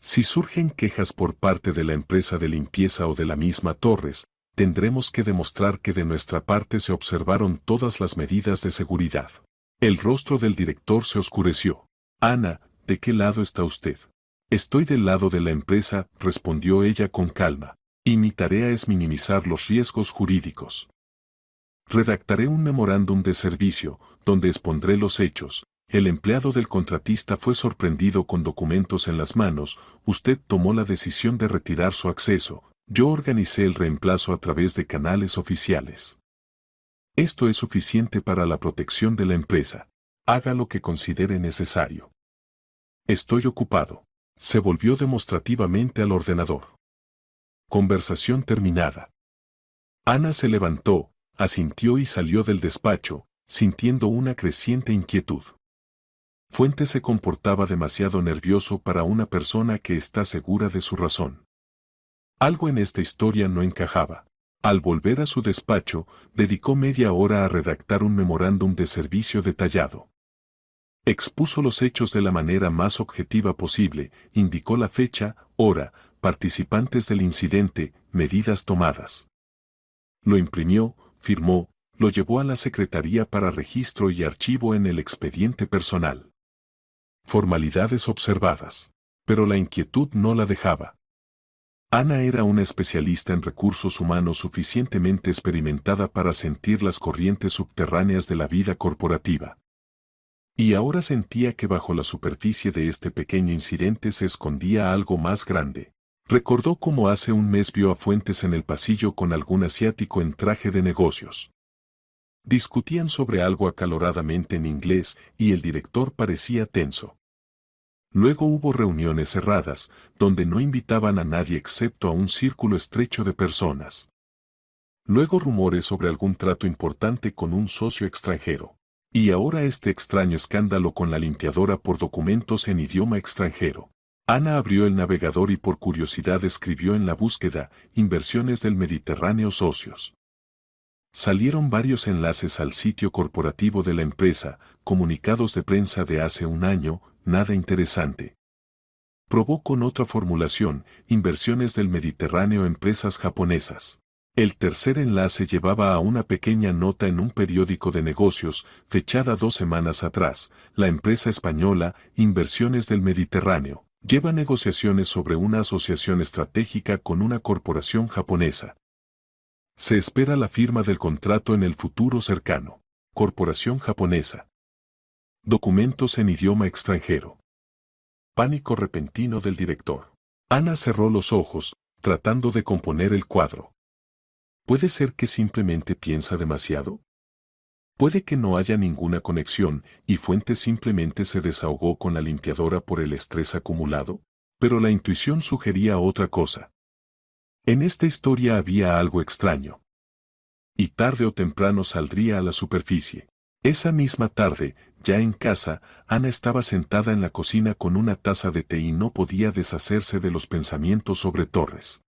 Si surgen quejas por parte de la empresa de limpieza o de la misma Torres, tendremos que demostrar que de nuestra parte se observaron todas las medidas de seguridad. El rostro del director se oscureció. Ana, ¿de qué lado está usted? Estoy del lado de la empresa, respondió ella con calma. Y mi tarea es minimizar los riesgos jurídicos. Redactaré un memorándum de servicio, donde expondré los hechos. El empleado del contratista fue sorprendido con documentos en las manos, usted tomó la decisión de retirar su acceso, yo organicé el reemplazo a través de canales oficiales. Esto es suficiente para la protección de la empresa. Haga lo que considere necesario. Estoy ocupado. Se volvió demostrativamente al ordenador. Conversación terminada. Ana se levantó, asintió y salió del despacho, sintiendo una creciente inquietud. Fuentes se comportaba demasiado nervioso para una persona que está segura de su razón. Algo en esta historia no encajaba. Al volver a su despacho, dedicó media hora a redactar un memorándum de servicio detallado. Expuso los hechos de la manera más objetiva posible, indicó la fecha, hora, participantes del incidente, medidas tomadas. Lo imprimió, firmó, lo llevó a la secretaría para registro y archivo en el expediente personal. Formalidades observadas. Pero la inquietud no la dejaba. Ana era una especialista en recursos humanos suficientemente experimentada para sentir las corrientes subterráneas de la vida corporativa. Y ahora sentía que bajo la superficie de este pequeño incidente se escondía algo más grande. Recordó cómo hace un mes vio a Fuentes en el pasillo con algún asiático en traje de negocios. Discutían sobre algo acaloradamente en inglés y el director parecía tenso. Luego hubo reuniones cerradas, donde no invitaban a nadie excepto a un círculo estrecho de personas. Luego rumores sobre algún trato importante con un socio extranjero. Y ahora este extraño escándalo con la limpiadora por documentos en idioma extranjero. Ana abrió el navegador y por curiosidad escribió en la búsqueda, inversiones del Mediterráneo socios. Salieron varios enlaces al sitio corporativo de la empresa, comunicados de prensa de hace un año, nada interesante. Probó con otra formulación, inversiones del Mediterráneo empresas japonesas. El tercer enlace llevaba a una pequeña nota en un periódico de negocios, fechada 2 semanas atrás. La empresa española, Inversiones del Mediterráneo, lleva negociaciones sobre una asociación estratégica con una corporación japonesa. Se espera la firma del contrato en el futuro cercano. Corporación japonesa. Documentos en idioma extranjero. Pánico repentino del director. Ana cerró los ojos, tratando de componer el cuadro. ¿Puede ser que simplemente piensa demasiado? Puede que no haya ninguna conexión y Fuentes simplemente se desahogó con la limpiadora por el estrés acumulado, pero la intuición sugería otra cosa. En esta historia había algo extraño. Y tarde o temprano saldría a la superficie. Esa misma tarde, ya en casa, Ana estaba sentada en la cocina con una taza de té y no podía deshacerse de los pensamientos sobre Torres.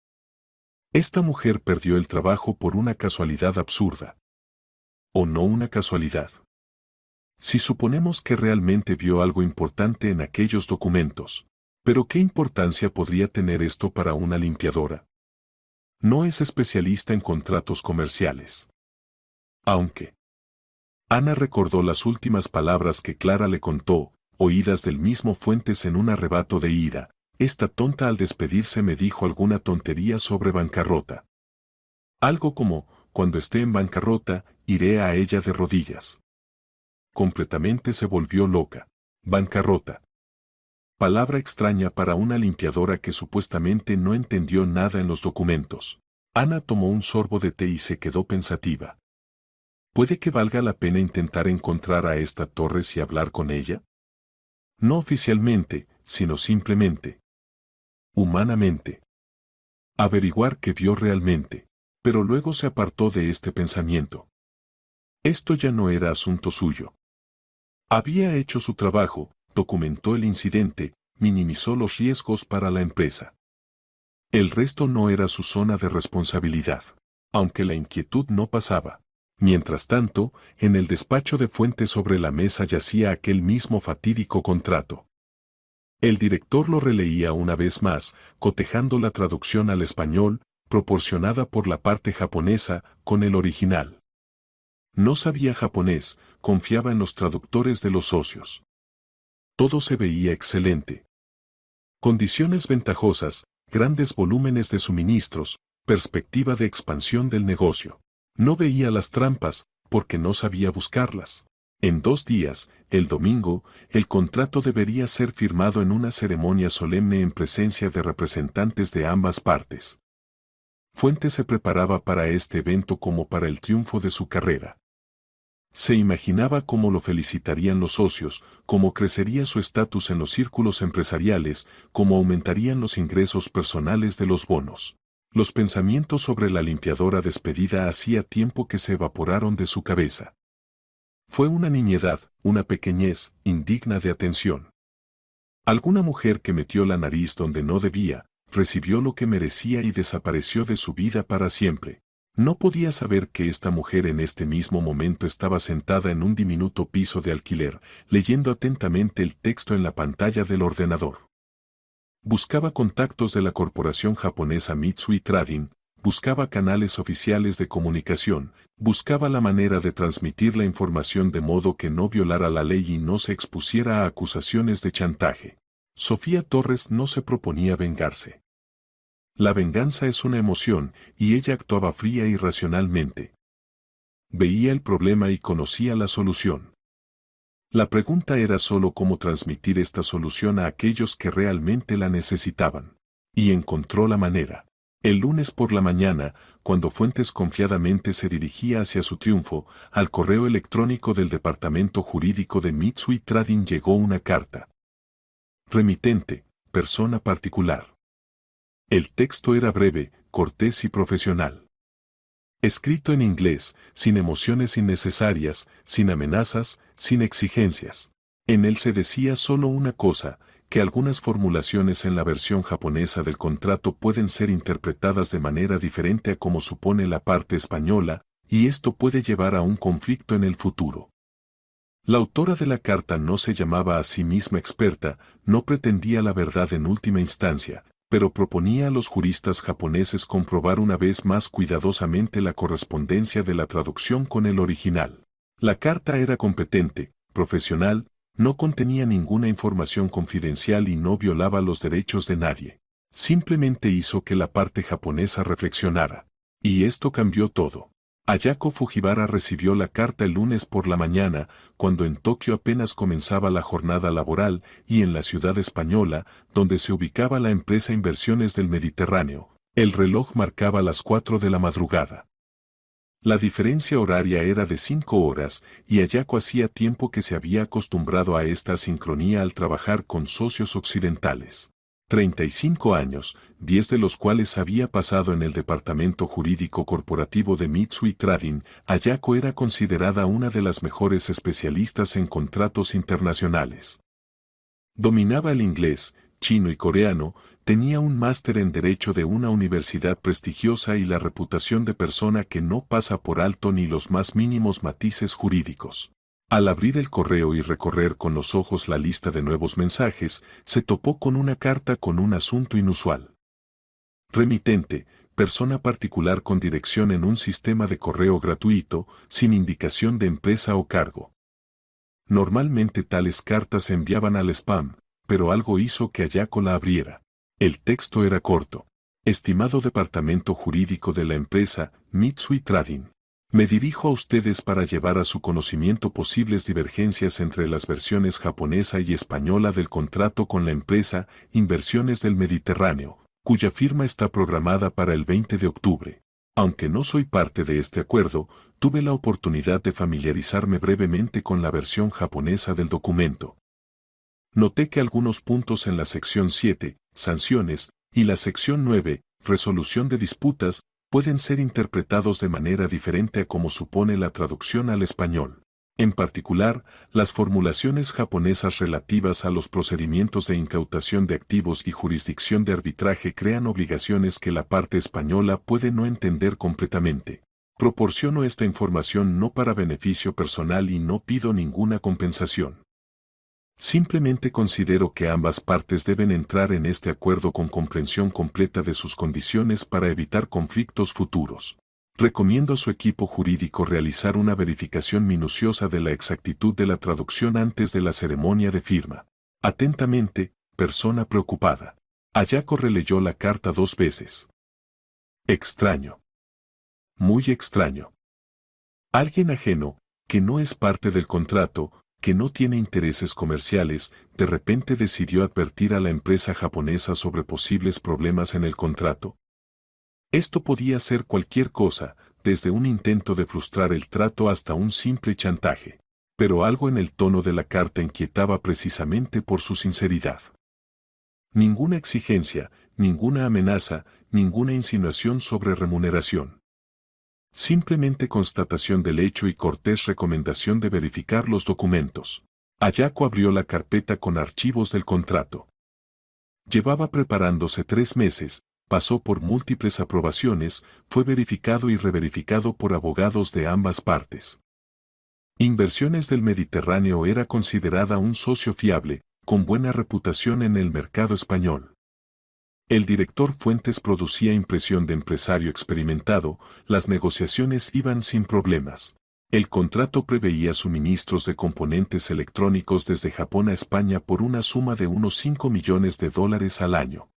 Esta mujer perdió el trabajo por una casualidad absurda. ¿O no una casualidad? Si suponemos que realmente vio algo importante en aquellos documentos, ¿pero qué importancia podría tener esto para una limpiadora? No es especialista en contratos comerciales. Aunque Ana recordó las últimas palabras que Clara le contó, oídas del mismo Fuentes en un arrebato de ira. Esta tonta al despedirse me dijo alguna tontería sobre bancarrota. Algo como, cuando esté en bancarrota, iré a ella de rodillas. Completamente se volvió loca. Bancarrota. Palabra extraña para una limpiadora que supuestamente no entendió nada en los documentos. Ana tomó un sorbo de té y se quedó pensativa. ¿Puede que valga la pena intentar encontrar a esta Torres y hablar con ella? No oficialmente, sino simplemente, humanamente. Averiguar qué vio realmente. Pero luego se apartó de este pensamiento. Esto ya no era asunto suyo. Había hecho su trabajo, documentó el incidente, minimizó los riesgos para la empresa. El resto no era su zona de responsabilidad, aunque la inquietud no pasaba. Mientras tanto, en el despacho de Fuentes sobre la mesa yacía aquel mismo fatídico contrato. El director lo releía una vez más, cotejando la traducción al español, proporcionada por la parte japonesa, con el original. No sabía japonés, confiaba en los traductores de los socios. Todo se veía excelente. Condiciones ventajosas, grandes volúmenes de suministros, perspectiva de expansión del negocio. No veía las trampas, porque no sabía buscarlas. En 2 días, el domingo, el contrato debería ser firmado en una ceremonia solemne en presencia de representantes de ambas partes. Fuentes se preparaba para este evento como para el triunfo de su carrera. Se imaginaba cómo lo felicitarían los socios, cómo crecería su estatus en los círculos empresariales, cómo aumentarían los ingresos personales de los bonos. Los pensamientos sobre la limpiadora despedida hacía tiempo que se evaporaron de su cabeza. Fue una niñedad, una pequeñez, indigna de atención. Alguna mujer que metió la nariz donde no debía, recibió lo que merecía y desapareció de su vida para siempre. No podía saber que esta mujer en este mismo momento estaba sentada en un diminuto piso de alquiler, leyendo atentamente el texto en la pantalla del ordenador. Buscaba contactos de la corporación japonesa Mitsui Trading, buscaba canales oficiales de comunicación, buscaba la manera de transmitir la información de modo que no violara la ley y no se expusiera a acusaciones de chantaje. Sofía Torres no se proponía vengarse. La venganza es una emoción, y ella actuaba fría y racionalmente. Veía el problema y conocía la solución. La pregunta era solo cómo transmitir esta solución a aquellos que realmente la necesitaban. Y encontró la manera. El lunes por la mañana, cuando Fuentes confiadamente se dirigía hacia su triunfo, al correo electrónico del departamento jurídico de Mitsui Trading llegó una carta. Remitente, persona particular. El texto era breve, cortés y profesional. Escrito en inglés, sin emociones innecesarias, sin amenazas, sin exigencias. En él se decía solo una cosa, que algunas formulaciones en la versión japonesa del contrato pueden ser interpretadas de manera diferente a como supone la parte española, y esto puede llevar a un conflicto en el futuro. La autora de la carta no se llamaba a sí misma experta, no pretendía la verdad en última instancia, pero proponía a los juristas japoneses comprobar una vez más cuidadosamente la correspondencia de la traducción con el original. La carta era competente, profesional, no contenía ninguna información confidencial y no violaba los derechos de nadie. Simplemente hizo que la parte japonesa reflexionara. Y esto cambió todo. Ayako Fujiwara recibió la carta el lunes por la mañana, cuando en Tokio apenas comenzaba la jornada laboral, y en la ciudad española, donde se ubicaba la empresa Inversiones del Mediterráneo, el reloj marcaba las 4 de la madrugada. La diferencia horaria era de 5 horas, y Ayako hacía tiempo que se había acostumbrado a esta sincronía al trabajar con socios occidentales. 35 años, 10 de los cuales había pasado en el departamento jurídico corporativo de Mitsui Trading, Ayako era considerada una de las mejores especialistas en contratos internacionales. Dominaba el inglés, chino y coreano, tenía un máster en Derecho de una universidad prestigiosa y la reputación de persona que no pasa por alto ni los más mínimos matices jurídicos. Al abrir el correo y recorrer con los ojos la lista de nuevos mensajes, se topó con una carta con un asunto inusual. Remitente, persona particular con dirección en un sistema de correo gratuito, sin indicación de empresa o cargo. Normalmente tales cartas se enviaban al spam, pero algo hizo que Ayako la abriera. El texto era corto. Estimado departamento jurídico de la empresa, Mitsui Trading. Me dirijo a ustedes para llevar a su conocimiento posibles divergencias entre las versiones japonesa y española del contrato con la empresa Inversiones del Mediterráneo, cuya firma está programada para el 20 de octubre. Aunque no soy parte de este acuerdo, tuve la oportunidad de familiarizarme brevemente con la versión japonesa del documento. Noté que algunos puntos en la sección 7, sanciones, y la sección 9, resolución de disputas, pueden ser interpretados de manera diferente a como supone la traducción al español. En particular, las formulaciones japonesas relativas a los procedimientos de incautación de activos y jurisdicción de arbitraje crean obligaciones que la parte española puede no entender completamente. Proporciono esta información no para beneficio personal y no pido ninguna compensación. Simplemente considero que ambas partes deben entrar en este acuerdo con comprensión completa de sus condiciones para evitar conflictos futuros. Recomiendo a su equipo jurídico realizar una verificación minuciosa de la exactitud de la traducción antes de la ceremonia de firma. Atentamente, persona preocupada. Ayako releyó la carta 2 veces. Extraño. Muy extraño. Alguien ajeno, que no es parte del contrato, que no tiene intereses comerciales, de repente decidió advertir a la empresa japonesa sobre posibles problemas en el contrato. Esto podía ser cualquier cosa, desde un intento de frustrar el trato hasta un simple chantaje. Pero algo en el tono de la carta inquietaba precisamente por su sinceridad. Ninguna exigencia, ninguna amenaza, ninguna insinuación sobre remuneración. Simplemente constatación del hecho y cortés recomendación de verificar los documentos. Ayako abrió la carpeta con archivos del contrato. Llevaba preparándose 3 meses, pasó por múltiples aprobaciones, fue verificado y reverificado por abogados de ambas partes. Inversiones del Mediterráneo era considerada un socio fiable, con buena reputación en el mercado español. El director Fuentes producía impresión de empresario experimentado, las negociaciones iban sin problemas. El contrato preveía suministros de componentes electrónicos desde Japón a España por una suma de unos $5 millones al año.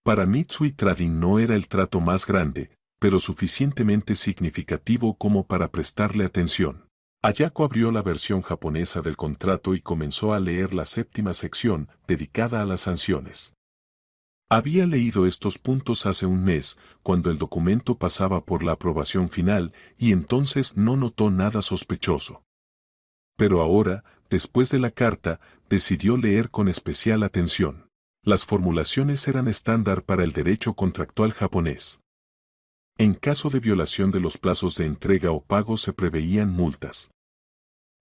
Para Mitsui Trading no era el trato más grande, pero suficientemente significativo como para prestarle atención. Ayako abrió la versión japonesa del contrato y comenzó a leer la 7ª sección, dedicada a las sanciones. Había leído estos puntos hace un mes, cuando el documento pasaba por la aprobación final, y entonces no notó nada sospechoso. Pero ahora, después de la carta, decidió leer con especial atención. Las formulaciones eran estándar para el derecho contractual japonés. En caso de violación de los plazos de entrega o pago se preveían multas.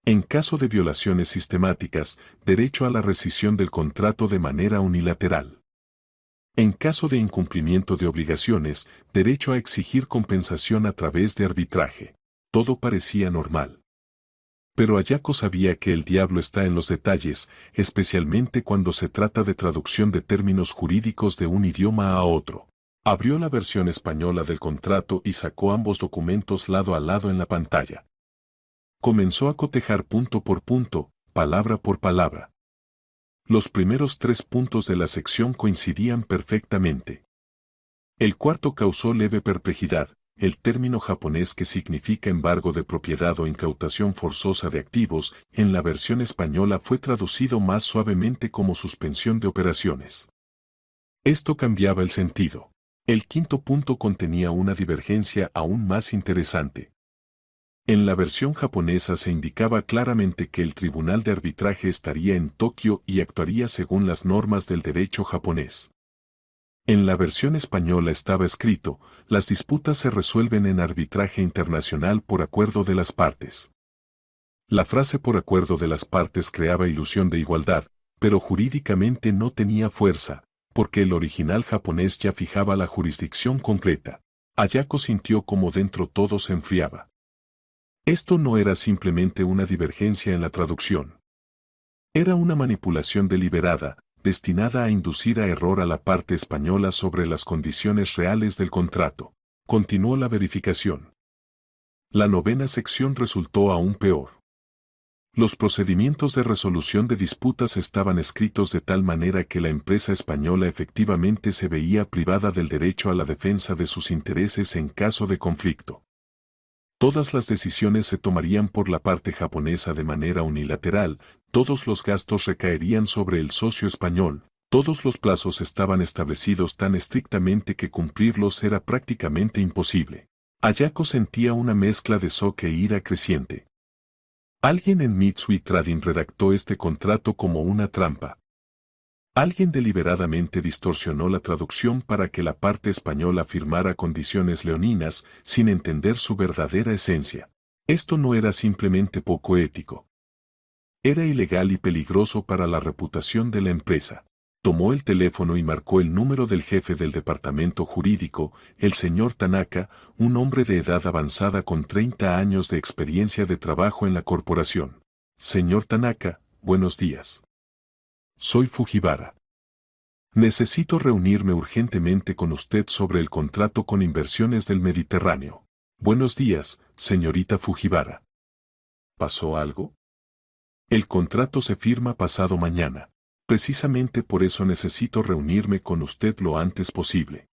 En caso de violaciones sistemáticas, derecho a la rescisión del contrato de manera unilateral. En caso de incumplimiento de obligaciones, derecho a exigir compensación a través de arbitraje. Todo parecía normal. Pero Ayako sabía que el diablo está en los detalles, especialmente cuando se trata de traducción de términos jurídicos de un idioma a otro. Abrió la versión española del contrato y sacó ambos documentos lado a lado en la pantalla. Comenzó a cotejar punto por punto, palabra por palabra. Los primeros 3 puntos de la sección coincidían perfectamente. El cuarto causó leve perplejidad, el término japonés que significa embargo de propiedad o incautación forzosa de activos, en la versión española fue traducido más suavemente como suspensión de operaciones. Esto cambiaba el sentido. El quinto punto contenía una divergencia aún más interesante. En la versión japonesa se indicaba claramente que el tribunal de arbitraje estaría en Tokio y actuaría según las normas del derecho japonés. En la versión española estaba escrito, las disputas se resuelven en arbitraje internacional por acuerdo de las partes. La frase por acuerdo de las partes creaba ilusión de igualdad, pero jurídicamente no tenía fuerza, porque el original japonés ya fijaba la jurisdicción concreta. Ayako sintió como dentro todo se enfriaba. Esto no era simplemente una divergencia en la traducción. Era una manipulación deliberada, destinada a inducir a error a la parte española sobre las condiciones reales del contrato. Continuó la verificación. La 9ª sección resultó aún peor. Los procedimientos de resolución de disputas estaban escritos de tal manera que la empresa española efectivamente se veía privada del derecho a la defensa de sus intereses en caso de conflicto. Todas las decisiones se tomarían por la parte japonesa de manera unilateral, todos los gastos recaerían sobre el socio español, Todos los plazos estaban establecidos tan estrictamente que cumplirlos era prácticamente imposible. Ayako sentía una mezcla de shock e ira creciente. Alguien en Mitsui Trading redactó este contrato como una trampa. Alguien deliberadamente distorsionó la traducción para que la parte española firmara condiciones leoninas sin entender su verdadera esencia. Esto no era simplemente poco ético. Era ilegal y peligroso para la reputación de la empresa. Tomó el teléfono y marcó el número del jefe del departamento jurídico, el señor Tanaka, un hombre de edad avanzada con 30 años de experiencia de trabajo en la corporación. Señor Tanaka, buenos días. Soy Fujiwara. Necesito reunirme urgentemente con usted sobre el contrato con inversiones del Mediterráneo. Buenos días, señorita Fujiwara. ¿Pasó algo? El contrato se firma pasado mañana. Precisamente por eso necesito reunirme con usted lo antes posible.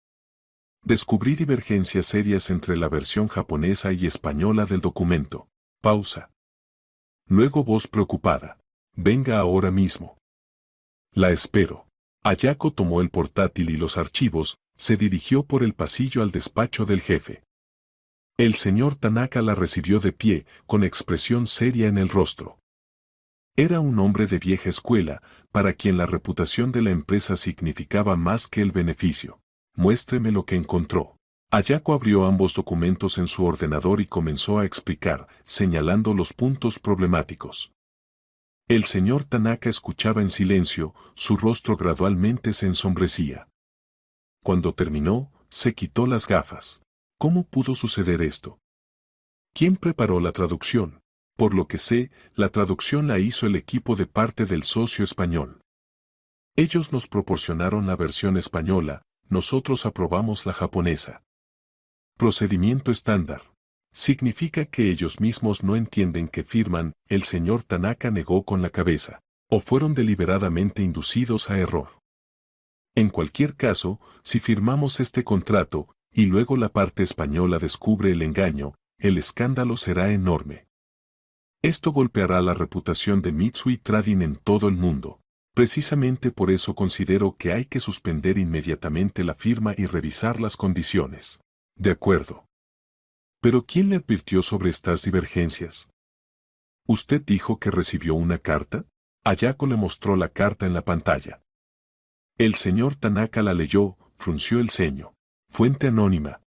Descubrí divergencias serias entre la versión japonesa y española del documento. Pausa. Luego voz preocupada. Venga ahora mismo. La espero. Ayako tomó el portátil y los archivos, se dirigió por el pasillo al despacho del jefe. El señor Tanaka la recibió de pie, con expresión seria en el rostro. Era un hombre de vieja escuela, para quien la reputación de la empresa significaba más que el beneficio. Muéstreme lo que encontró. Ayako abrió ambos documentos en su ordenador y comenzó a explicar, señalando los puntos problemáticos. El señor Tanaka escuchaba en silencio, su rostro gradualmente se ensombrecía. Cuando terminó, se quitó las gafas. ¿Cómo pudo suceder esto? ¿Quién preparó la traducción? Por lo que sé, la traducción la hizo el equipo de parte del socio español. Ellos nos proporcionaron la versión española, nosotros aprobamos la japonesa. Procedimiento estándar. Significa que ellos mismos no entienden que firman, el señor Tanaka negó con la cabeza, o fueron deliberadamente inducidos a error. En cualquier caso, si firmamos este contrato, y luego la parte española descubre el engaño, el escándalo será enorme. Esto golpeará la reputación de Mitsui Trading en todo el mundo. Precisamente por eso considero que hay que suspender inmediatamente la firma y revisar las condiciones. De acuerdo. ¿Pero quién le advirtió sobre estas divergencias? ¿Usted dijo que recibió una carta? Ayako le mostró la carta en la pantalla. El señor Tanaka la leyó, frunció el ceño. Fuente anónima.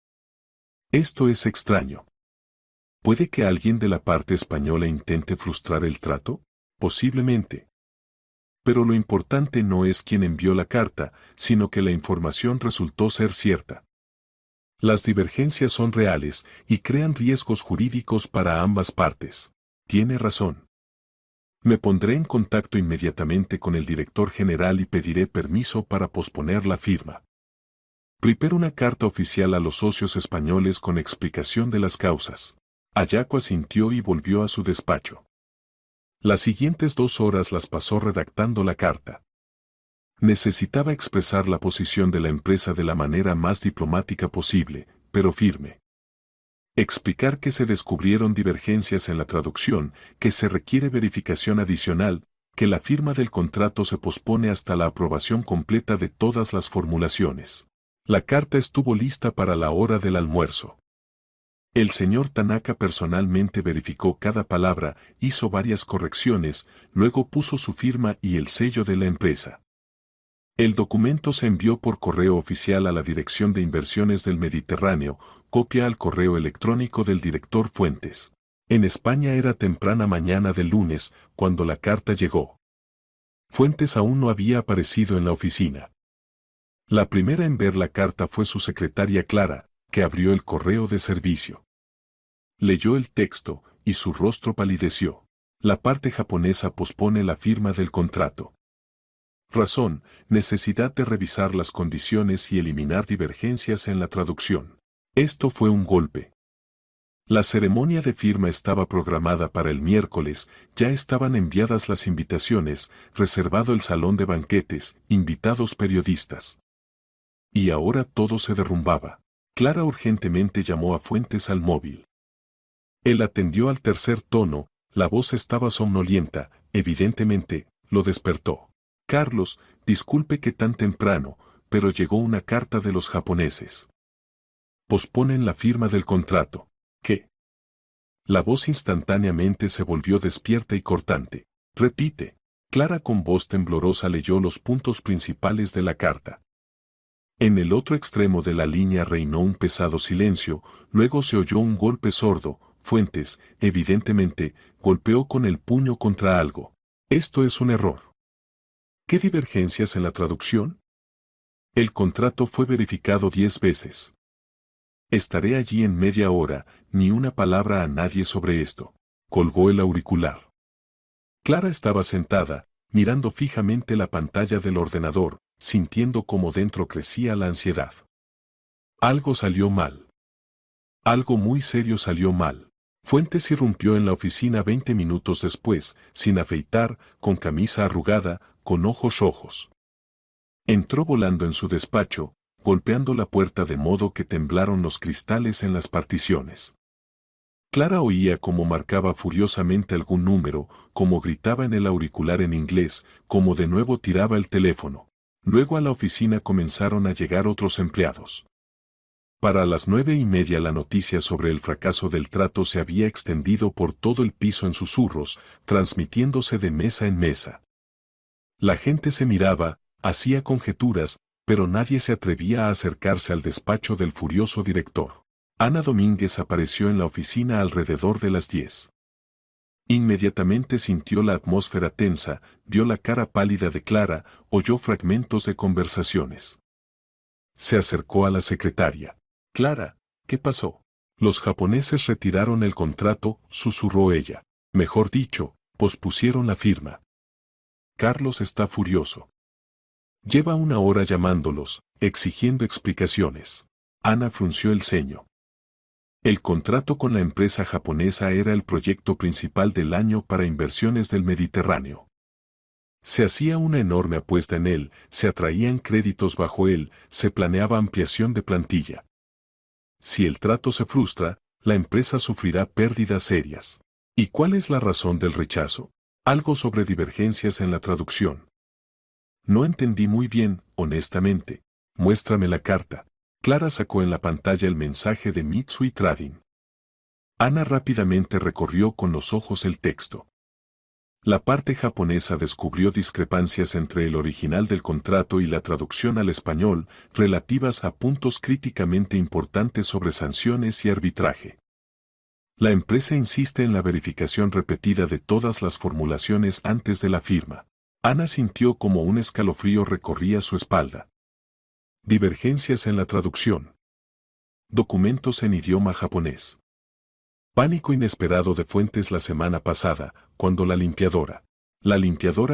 Esto es extraño. ¿Puede que alguien de la parte española intente frustrar el trato? Posiblemente. Pero lo importante no es quién envió la carta, sino que la información resultó ser cierta. Las divergencias son reales y crean riesgos jurídicos para ambas partes. Tiene razón. Me pondré en contacto inmediatamente con el director general y pediré permiso para posponer la firma. Prepara una carta oficial a los socios españoles con explicación de las causas. Ayako asintió y volvió a su despacho. Las siguientes 2 horas las pasó redactando la carta. Necesitaba expresar la posición de la empresa de la manera más diplomática posible, pero firme. Explicar que se descubrieron divergencias en la traducción, que se requiere verificación adicional, que la firma del contrato se pospone hasta la aprobación completa de todas las formulaciones. La carta estuvo lista para la hora del almuerzo. El señor Tanaka personalmente verificó cada palabra, hizo varias correcciones, luego puso su firma y el sello de la empresa. El documento se envió por correo oficial a la Dirección de Inversiones del Mediterráneo, copia al correo electrónico del director Fuentes. En España era temprana mañana del lunes, cuando la carta llegó. Fuentes aún no había aparecido en la oficina. La primera en ver la carta fue su secretaria Clara, que abrió el correo de servicio. Leyó el texto, y su rostro palideció. La parte japonesa pospone la firma del contrato. Razón, necesidad de revisar las condiciones y eliminar divergencias en la traducción. Esto fue un golpe. La ceremonia de firma estaba programada para el miércoles, ya estaban enviadas las invitaciones, reservado el salón de banquetes, invitados periodistas. Y ahora todo se derrumbaba. Clara urgentemente llamó a Fuentes al móvil. Él atendió al tercer tono, la voz estaba somnolienta, evidentemente, lo despertó. Carlos, disculpe que tan temprano, pero llegó una carta de los japoneses. Posponen la firma del contrato. ¿Qué? La voz instantáneamente se volvió despierta y cortante. Repite. Clara con voz temblorosa leyó los puntos principales de la carta. En el otro extremo de la línea reinó un pesado silencio, luego se oyó un golpe sordo. Fuentes, evidentemente, golpeó con el puño contra algo. Esto es un error. ¿Qué divergencias en la traducción? El contrato fue verificado 10 veces. Estaré allí en media hora, ni una palabra a nadie sobre esto. Colgó el auricular. Clara estaba sentada, mirando fijamente la pantalla del ordenador, sintiendo cómo dentro crecía la ansiedad. Algo salió mal. Algo muy serio salió mal. Fuentes irrumpió en la oficina 20 minutos después, sin afeitar, con camisa arrugada, con ojos rojos. Entró volando en su despacho, golpeando la puerta de modo que temblaron los cristales en las particiones. Clara oía cómo marcaba furiosamente algún número, cómo gritaba en el auricular en inglés, cómo de nuevo tiraba el teléfono. Luego a la oficina comenzaron a llegar otros empleados. Para las 9:30 la noticia sobre el fracaso del trato se había extendido por todo el piso en susurros, transmitiéndose de mesa en mesa. La gente se miraba, hacía conjeturas, pero nadie se atrevía a acercarse al despacho del furioso director. Ana Domínguez apareció en la oficina alrededor de las 10. Inmediatamente sintió la atmósfera tensa, vio la cara pálida de Clara, oyó fragmentos de conversaciones. Se acercó a la secretaria. Clara, ¿qué pasó? Los japoneses retiraron el contrato, susurró ella. Mejor dicho, pospusieron la firma. Carlos está furioso. Lleva una hora llamándolos, exigiendo explicaciones. Ana frunció el ceño. El contrato con la empresa japonesa era el proyecto principal del año para inversiones del Mediterráneo. Se hacía una enorme apuesta en él, se atraían créditos bajo él, se planeaba ampliación de plantilla. Si el trato se frustra, la empresa sufrirá pérdidas serias. ¿Y cuál es la razón del rechazo? Algo sobre divergencias en la traducción. No entendí muy bien, honestamente. Muéstrame la carta. Clara sacó en la pantalla el mensaje de Mitsui Trading. Ana rápidamente recorrió con los ojos el texto. La parte japonesa descubrió discrepancias entre el original del contrato y la traducción al español, relativas a puntos críticamente importantes sobre sanciones y arbitraje. La empresa insiste en la verificación repetida de todas las formulaciones antes de la firma. Ana sintió como un escalofrío recorría su espalda. Divergencias en la traducción. Documentos en idioma japonés. Pánico inesperado de Fuentes la semana pasada, cuando la limpiadora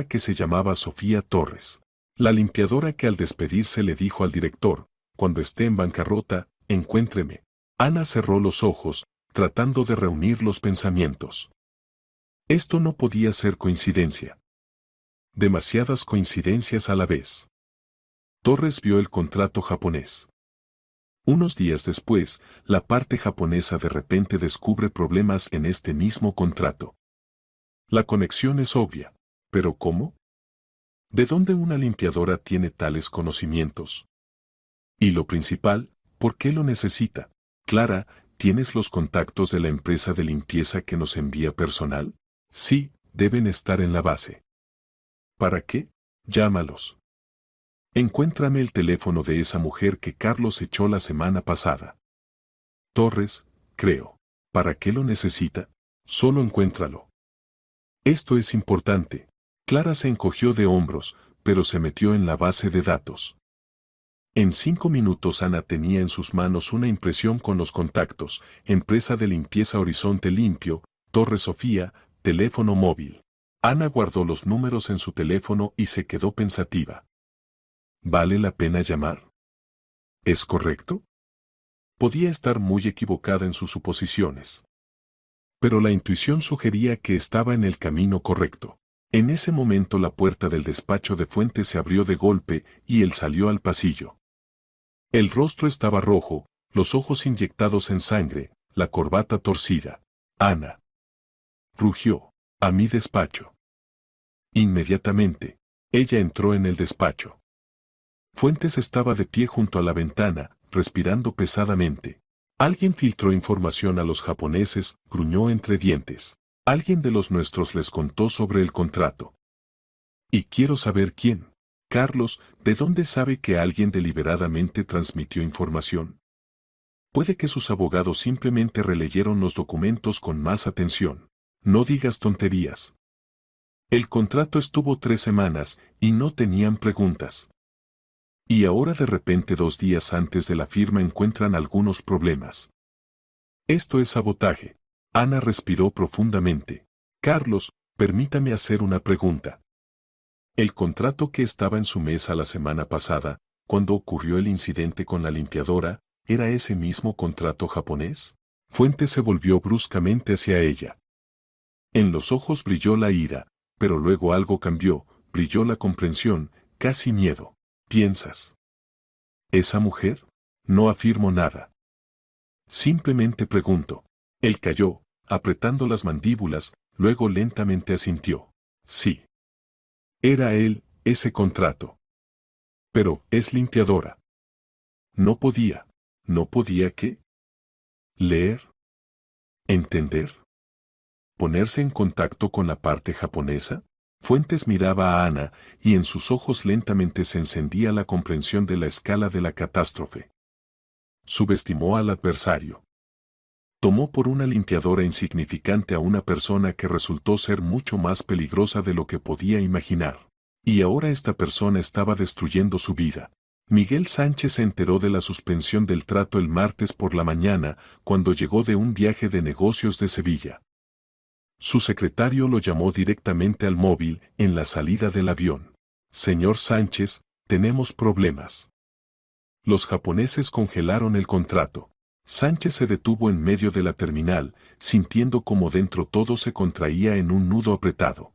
que se llamaba Sofía Torres, la limpiadora que al despedirse le dijo al director, cuando esté en bancarrota, encuéntreme. Ana cerró los ojos, tratando de reunir los pensamientos. Esto no podía ser coincidencia. Demasiadas coincidencias a la vez. Torres vio el contrato japonés. Unos días después, la parte japonesa de repente descubre problemas en este mismo contrato. La conexión es obvia. ¿Pero cómo? ¿De dónde una limpiadora tiene tales conocimientos? Y lo principal, ¿por qué lo necesita? Clara, ¿tienes los contactos de la empresa de limpieza que nos envía personal? Sí, deben estar en la base. ¿Para qué? Llámalos. Encuéntrame el teléfono de esa mujer que Carlos echó la semana pasada. Torres, creo. ¿Para qué lo necesita? Solo encuéntralo. Esto es importante. Clara se encogió de hombros, pero se metió en la base de datos. En 5 minutos Ana tenía en sus manos una impresión con los contactos, empresa de limpieza Horizonte Limpio, Torre Sofía, teléfono móvil. Ana guardó los números en su teléfono y se quedó pensativa. ¿Vale la pena llamar? ¿Es correcto? Podía estar muy equivocada en sus suposiciones. Pero la intuición sugería que estaba en el camino correcto. En ese momento la puerta del despacho de Fuentes se abrió de golpe y él salió al pasillo. El rostro estaba rojo, los ojos inyectados en sangre, la corbata torcida. Ana. Rugió. A mi despacho. Inmediatamente. Ella entró en el despacho. Fuentes estaba de pie junto a la ventana, respirando pesadamente. Alguien filtró información a los japoneses, gruñó entre dientes. Alguien de los nuestros les contó sobre el contrato. Y quiero saber quién. Carlos, ¿de dónde sabe que alguien deliberadamente transmitió información? Puede que sus abogados simplemente releyeron los documentos con más atención. No digas tonterías. El contrato estuvo 3 semanas y no tenían preguntas. Y ahora de repente 2 días antes de la firma encuentran algunos problemas. Esto es sabotaje. Ana respiró profundamente. Carlos, permítame hacer una pregunta. El contrato que estaba en su mesa la semana pasada, cuando ocurrió el incidente con la limpiadora, ¿era ese mismo contrato japonés? Fuentes se volvió bruscamente hacia ella. En los ojos brilló la ira, pero luego algo cambió, brilló la comprensión, casi miedo. ¿Piensas? ¿Esa mujer? No afirmo nada. Simplemente pregunto. Él calló, apretando las mandíbulas, luego lentamente asintió. Sí. Era él, ese contrato. Pero, es limpiadora. No podía ¿qué? Leer. Entender. Ponerse en contacto con la parte japonesa. Fuentes miraba a Ana, y en sus ojos lentamente se encendía la comprensión de la escala de la catástrofe. Subestimó al adversario. Tomó por una limpiadora insignificante a una persona que resultó ser mucho más peligrosa de lo que podía imaginar. Y ahora esta persona estaba destruyendo su vida. Miguel Sánchez se enteró de la suspensión del trato el martes por la mañana, cuando llegó de un viaje de negocios de Sevilla. Su secretario lo llamó directamente al móvil en la salida del avión. Señor Sánchez, tenemos problemas. Los japoneses congelaron el contrato. Sánchez se detuvo en medio de la terminal, sintiendo como dentro todo se contraía en un nudo apretado.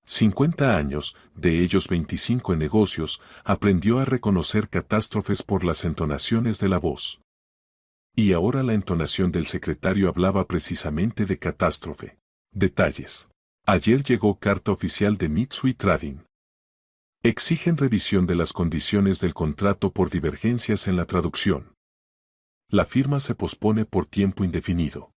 50 años, de ellos 25 en negocios, aprendió a reconocer catástrofes por las entonaciones de la voz. Y ahora la entonación del secretario hablaba precisamente de catástrofe. Detalles. Ayer llegó carta oficial de Mitsui Trading. Exigen revisión de las condiciones del contrato por divergencias en la traducción. La firma se pospone por tiempo indefinido.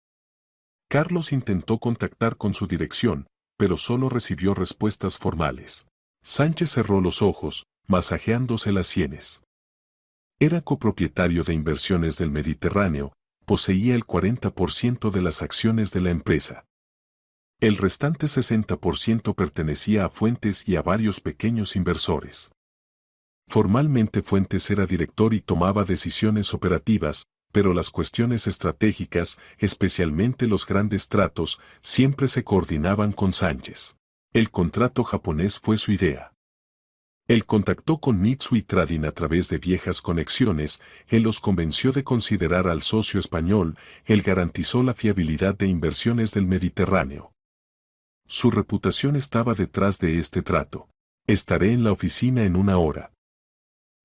Carlos intentó contactar con su dirección, pero solo recibió respuestas formales. Sánchez cerró los ojos, masajeándose las sienes. Era copropietario de Inversiones del Mediterráneo, poseía el 40% de las acciones de la empresa. El restante 60% pertenecía a Fuentes y a varios pequeños inversores. Formalmente Fuentes era director y tomaba decisiones operativas, pero las cuestiones estratégicas, especialmente los grandes tratos, siempre se coordinaban con Sánchez. El contrato japonés fue su idea. Él contactó con Mitsui Trading a través de viejas conexiones, él los convenció de considerar al socio español, él garantizó la fiabilidad de Inversiones del Mediterráneo. Su reputación estaba detrás de este trato. Estaré en la oficina en 1 hora.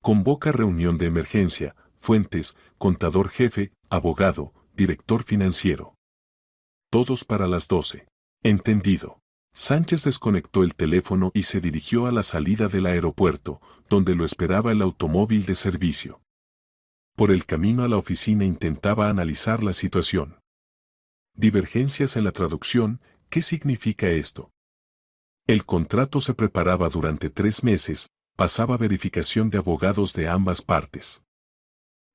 Convoca reunión de emergencia, Fuentes, contador jefe, abogado, director financiero. Todos para las 12. Entendido. Sánchez desconectó el teléfono y se dirigió a la salida del aeropuerto, donde lo esperaba el automóvil de servicio. Por el camino a la oficina intentaba analizar la situación. Divergencias en la traducción, ¿qué significa esto? El contrato se preparaba durante 3 meses, pasaba verificación de abogados de ambas partes.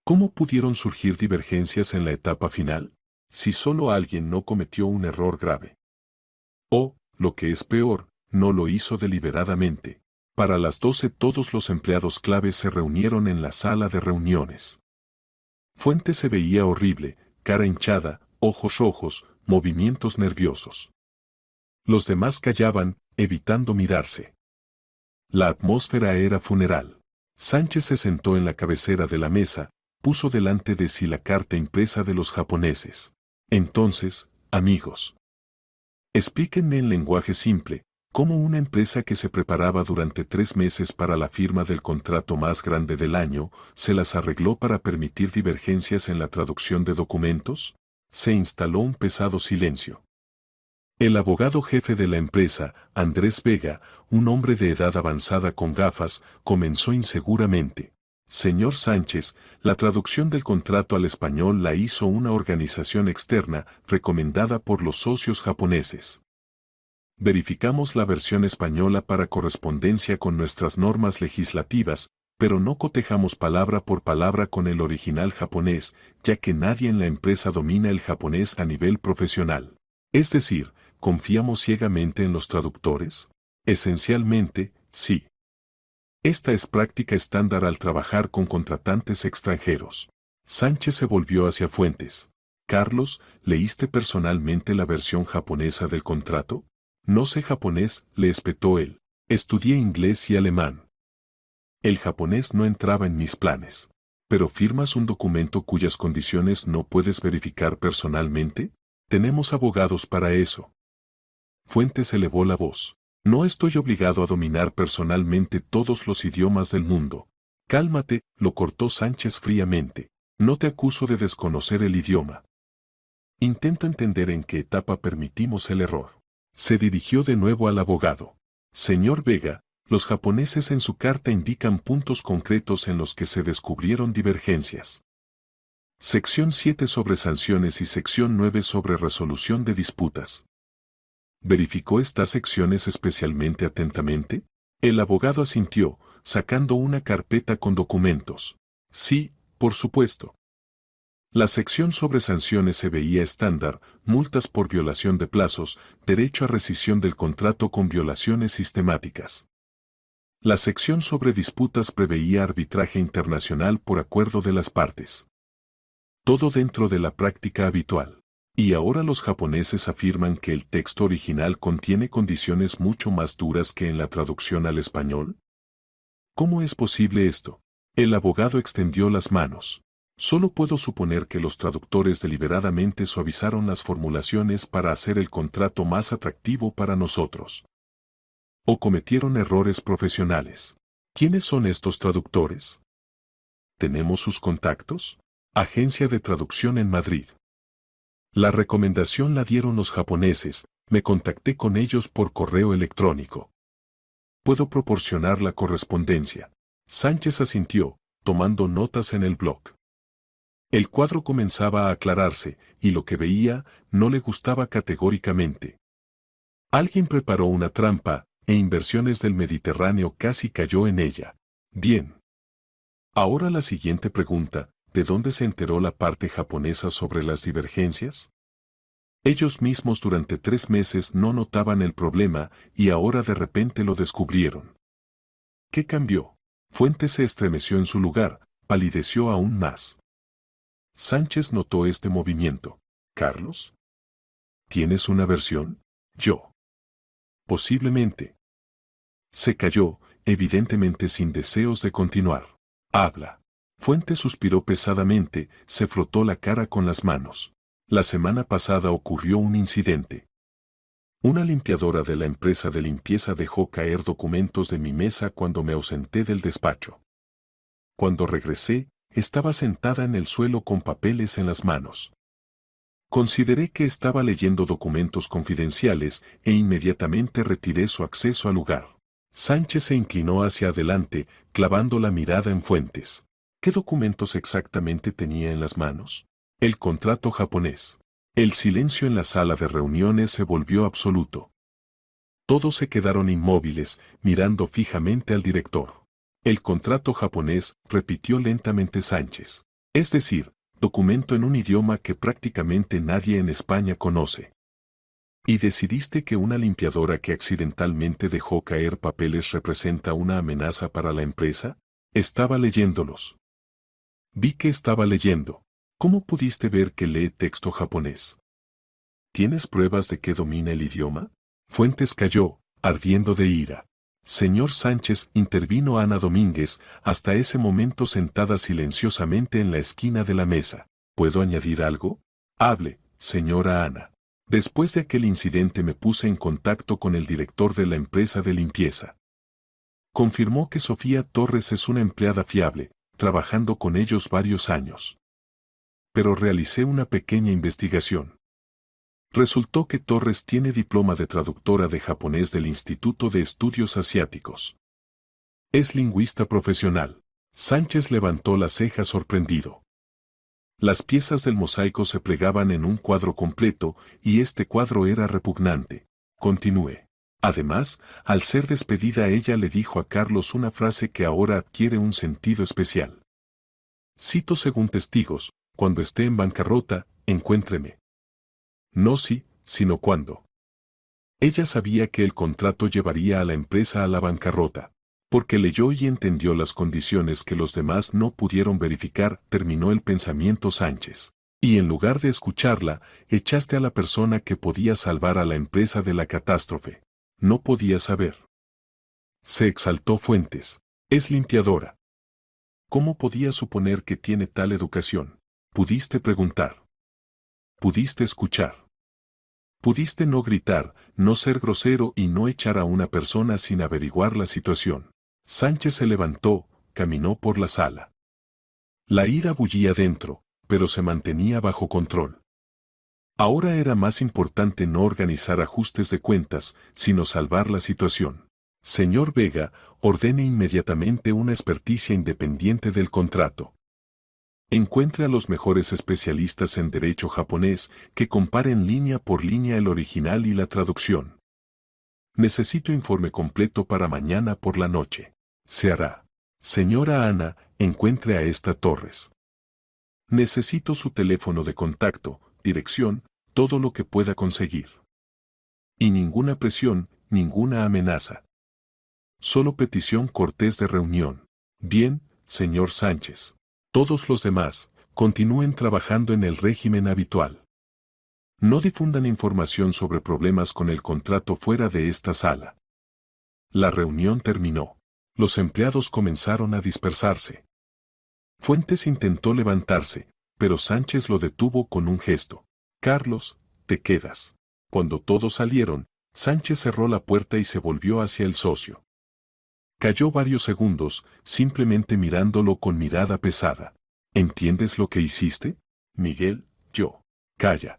¿Cómo pudieron surgir divergencias en la etapa final? Si solo alguien no cometió un error grave. O, lo que es peor, no lo hizo deliberadamente. Para las 12 todos los empleados claves se reunieron en la sala de reuniones. Fuentes se veía horrible, cara hinchada, ojos rojos, movimientos nerviosos. Los demás callaban, evitando mirarse. La atmósfera era funeral. Sánchez se sentó en la cabecera de la mesa, puso delante de sí la carta impresa de los japoneses. Entonces, amigos, explíquenme en lenguaje simple, cómo una empresa que se preparaba durante 3 meses para la firma del contrato más grande del año, se las arregló para permitir divergencias en la traducción de documentos. Se instaló un pesado silencio. El abogado jefe de la empresa, Andrés Vega, un hombre de edad avanzada con gafas, comenzó inseguramente. Señor Sánchez, la traducción del contrato al español la hizo una organización externa recomendada por los socios japoneses. Verificamos la versión española para correspondencia con nuestras normas legislativas, pero no cotejamos palabra por palabra con el original japonés, ya que nadie en la empresa domina el japonés a nivel profesional. Es decir, ¿confiamos ciegamente en los traductores? Esencialmente, sí. Esta es práctica estándar al trabajar con contratantes extranjeros. Sánchez se volvió hacia Fuentes. Carlos, ¿leíste personalmente la versión japonesa del contrato? No sé japonés, le espetó él. Estudié inglés y alemán. El japonés no entraba en mis planes. ¿Pero firmas un documento cuyas condiciones no puedes verificar personalmente? Tenemos abogados para eso. Fuentes elevó la voz. No estoy obligado a dominar personalmente todos los idiomas del mundo. Cálmate, lo cortó Sánchez fríamente. No te acuso de desconocer el idioma. Intenta entender en qué etapa permitimos el error. Se dirigió de nuevo al abogado. Señor Vega, los japoneses en su carta indican puntos concretos en los que se descubrieron divergencias. Sección 7 sobre sanciones y sección 9 sobre resolución de disputas. ¿Verificó estas secciones especialmente atentamente? El abogado asintió, sacando una carpeta con documentos. Sí, por supuesto. La sección sobre sanciones se veía estándar, multas por violación de plazos, derecho a rescisión del contrato con violaciones sistemáticas. La sección sobre disputas preveía arbitraje internacional por acuerdo de las partes. Todo dentro de la práctica habitual. Y ahora los japoneses afirman que el texto original contiene condiciones mucho más duras que en la traducción al español. ¿Cómo es posible esto? El abogado extendió las manos. Solo puedo suponer que los traductores deliberadamente suavizaron las formulaciones para hacer el contrato más atractivo para nosotros. O cometieron errores profesionales. ¿Quiénes son estos traductores? ¿Tenemos sus contactos? Agencia de traducción en Madrid. La recomendación la dieron los japoneses, me contacté con ellos por correo electrónico. Puedo proporcionar la correspondencia. Sánchez asintió, tomando notas en el blog. El cuadro comenzaba a aclararse, y lo que veía no le gustaba categóricamente. Alguien preparó una trampa, e Inversiones del Mediterráneo casi cayó en ella. Bien. Ahora la siguiente pregunta, ¿de dónde se enteró la parte japonesa sobre las divergencias? Ellos mismos durante 3 meses no notaban el problema, y ahora de repente lo descubrieron. ¿Qué cambió? Fuentes se estremeció en su lugar, palideció aún más. Sánchez notó este movimiento. ¿Carlos? ¿Tienes una versión? Yo. Posiblemente. Se calló, evidentemente sin deseos de continuar. Habla. Fuentes suspiró pesadamente, se frotó la cara con las manos. La semana pasada ocurrió un incidente. Una limpiadora de la empresa de limpieza dejó caer documentos de mi mesa cuando me ausenté del despacho. Cuando regresé, estaba sentada en el suelo con papeles en las manos. Consideré que estaba leyendo documentos confidenciales e inmediatamente retiré su acceso al lugar. Sánchez se inclinó hacia adelante, clavando la mirada en Fuentes. ¿Qué documentos exactamente tenía en las manos? El contrato japonés. El silencio en la sala de reuniones se volvió absoluto. Todos se quedaron inmóviles, mirando fijamente al director. El contrato japonés, repitió lentamente Sánchez. Es decir, documento en un idioma que prácticamente nadie en España conoce. ¿Y decidiste que una limpiadora que accidentalmente dejó caer papeles representa una amenaza para la empresa? Estaba leyéndolos. Vi que estaba leyendo. ¿Cómo pudiste ver que lee texto japonés? ¿Tienes pruebas de que domina el idioma? Fuentes calló, ardiendo de ira. Señor Sánchez, intervino Ana Domínguez, hasta ese momento sentada silenciosamente en la esquina de la mesa. ¿Puedo añadir algo? Hable, señora Ana. Después de aquel incidente me puse en contacto con el director de la empresa de limpieza. Confirmó que Sofía Torres es una empleada fiable, trabajando con ellos varios años. Pero realicé una pequeña investigación. Resultó que Torres tiene diploma de traductora de japonés del Instituto de Estudios Asiáticos. Es lingüista profesional. Sánchez levantó la ceja sorprendido. Las piezas del mosaico se plegaban en un cuadro completo, y este cuadro era repugnante. Continúe. Además, al ser despedida ella le dijo a Carlos una frase que ahora adquiere un sentido especial. Cito según testigos: cuando esté en bancarrota, encuéntreme. No si, sino cuándo. Ella sabía que el contrato llevaría a la empresa a la bancarrota. Porque leyó y entendió las condiciones que los demás no pudieron verificar, terminó el pensamiento Sánchez. Y en lugar de escucharla, echaste a la persona que podía salvar a la empresa de la catástrofe. No podía saber. Se exaltó Fuentes. Es limpiadora. ¿Cómo podía suponer que tiene tal educación? Pudiste preguntar. Pudiste escuchar. Pudiste no gritar, no ser grosero y no echar a una persona sin averiguar la situación. Sánchez se levantó, caminó por la sala. La ira bullía dentro, pero se mantenía bajo control. Ahora era más importante no organizar ajustes de cuentas, sino salvar la situación. Señor Vega, ordene inmediatamente una experticia independiente del contrato. Encuentre a los mejores especialistas en derecho japonés que comparen línea por línea el original y la traducción. Necesito informe completo para mañana por la noche. Se hará. Señora Ana, encuentre a esta Torres. Necesito su teléfono de contacto, dirección, todo lo que pueda conseguir. Y ninguna presión, ninguna amenaza. Solo petición cortés de reunión. Bien, señor Sánchez. Todos los demás, continúen trabajando en el régimen habitual. No difundan información sobre problemas con el contrato fuera de esta sala. La reunión terminó. Los empleados comenzaron a dispersarse. Fuentes intentó levantarse, pero Sánchez lo detuvo con un gesto. Carlos, te quedas. Cuando todos salieron, Sánchez cerró la puerta y se volvió hacia el socio. Calló varios segundos, simplemente mirándolo con mirada pesada. ¿Entiendes lo que hiciste? Miguel, yo. Calla.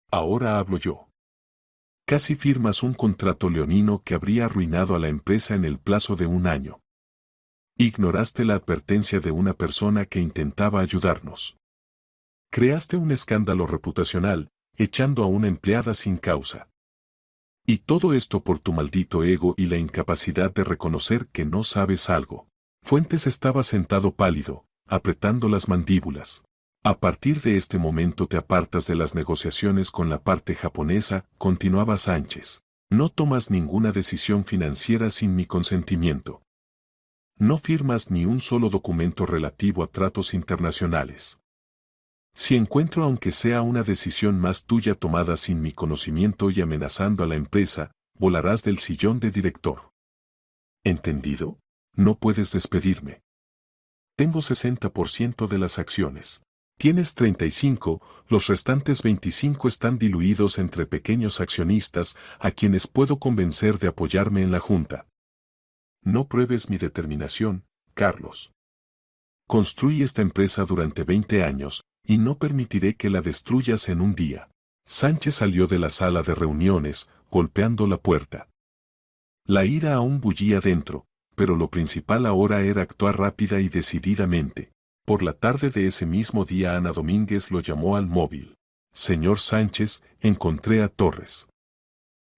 Ahora hablo yo. Casi firmas un contrato leonino que habría arruinado a la empresa en el plazo de 1 año. Ignoraste la advertencia de una persona que intentaba ayudarnos. Creaste un escándalo reputacional, echando a una empleada sin causa. Y todo esto por tu maldito ego y la incapacidad de reconocer que no sabes algo. Fuentes estaba sentado pálido, apretando las mandíbulas. A partir de este momento te apartas de las negociaciones con la parte japonesa, continuaba Sánchez. No tomas ninguna decisión financiera sin mi consentimiento. No firmas ni un solo documento relativo a tratos internacionales. Si encuentro aunque sea una decisión más tuya tomada sin mi conocimiento y amenazando a la empresa, volarás del sillón de director. ¿Entendido? No puedes despedirme. Tengo 60% de las acciones. Tienes 35, los restantes 25 están diluidos entre pequeños accionistas a quienes puedo convencer de apoyarme en la junta. No pruebes mi determinación, Carlos. Construí esta empresa durante 20 años, y no permitiré que la destruyas en un día. Sánchez salió de la sala de reuniones, golpeando la puerta. La ira aún bullía dentro, pero lo principal ahora era actuar rápida y decididamente. Por la tarde de ese mismo día Ana Domínguez lo llamó al móvil. Señor Sánchez, encontré a Torres.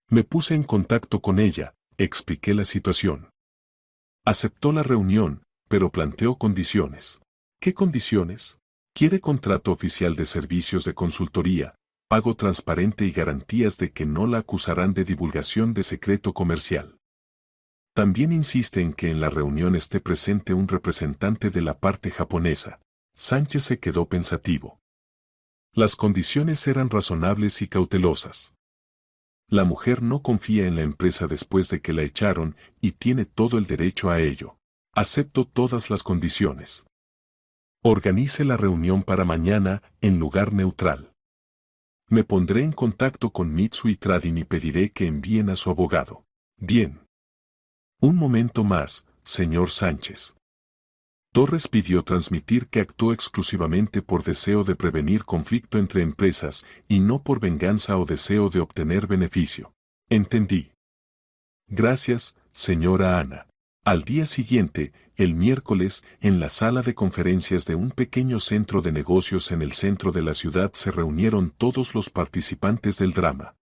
Me puse en contacto con ella, expliqué la situación. Aceptó la reunión, pero planteó condiciones. ¿Qué condiciones? Quiere contrato oficial de servicios de consultoría, pago transparente y garantías de que no la acusarán de divulgación de secreto comercial. También insiste en que en la reunión esté presente un representante de la parte japonesa. Sánchez se quedó pensativo. Las condiciones eran razonables y cautelosas. La mujer no confía en la empresa después de que la echaron y tiene todo el derecho a ello. Acepto todas las condiciones. Organice la reunión para mañana en lugar neutral. Me pondré en contacto con Mitsui Trading y pediré que envíen a su abogado. Bien. Un momento más, señor Sánchez. Torres pidió transmitir que actuó exclusivamente por deseo de prevenir conflicto entre empresas y no por venganza o deseo de obtener beneficio. Entendí. Gracias, señora Ana. Al día siguiente, el miércoles, en la sala de conferencias de un pequeño centro de negocios en el centro de la ciudad se reunieron todos los participantes del drama.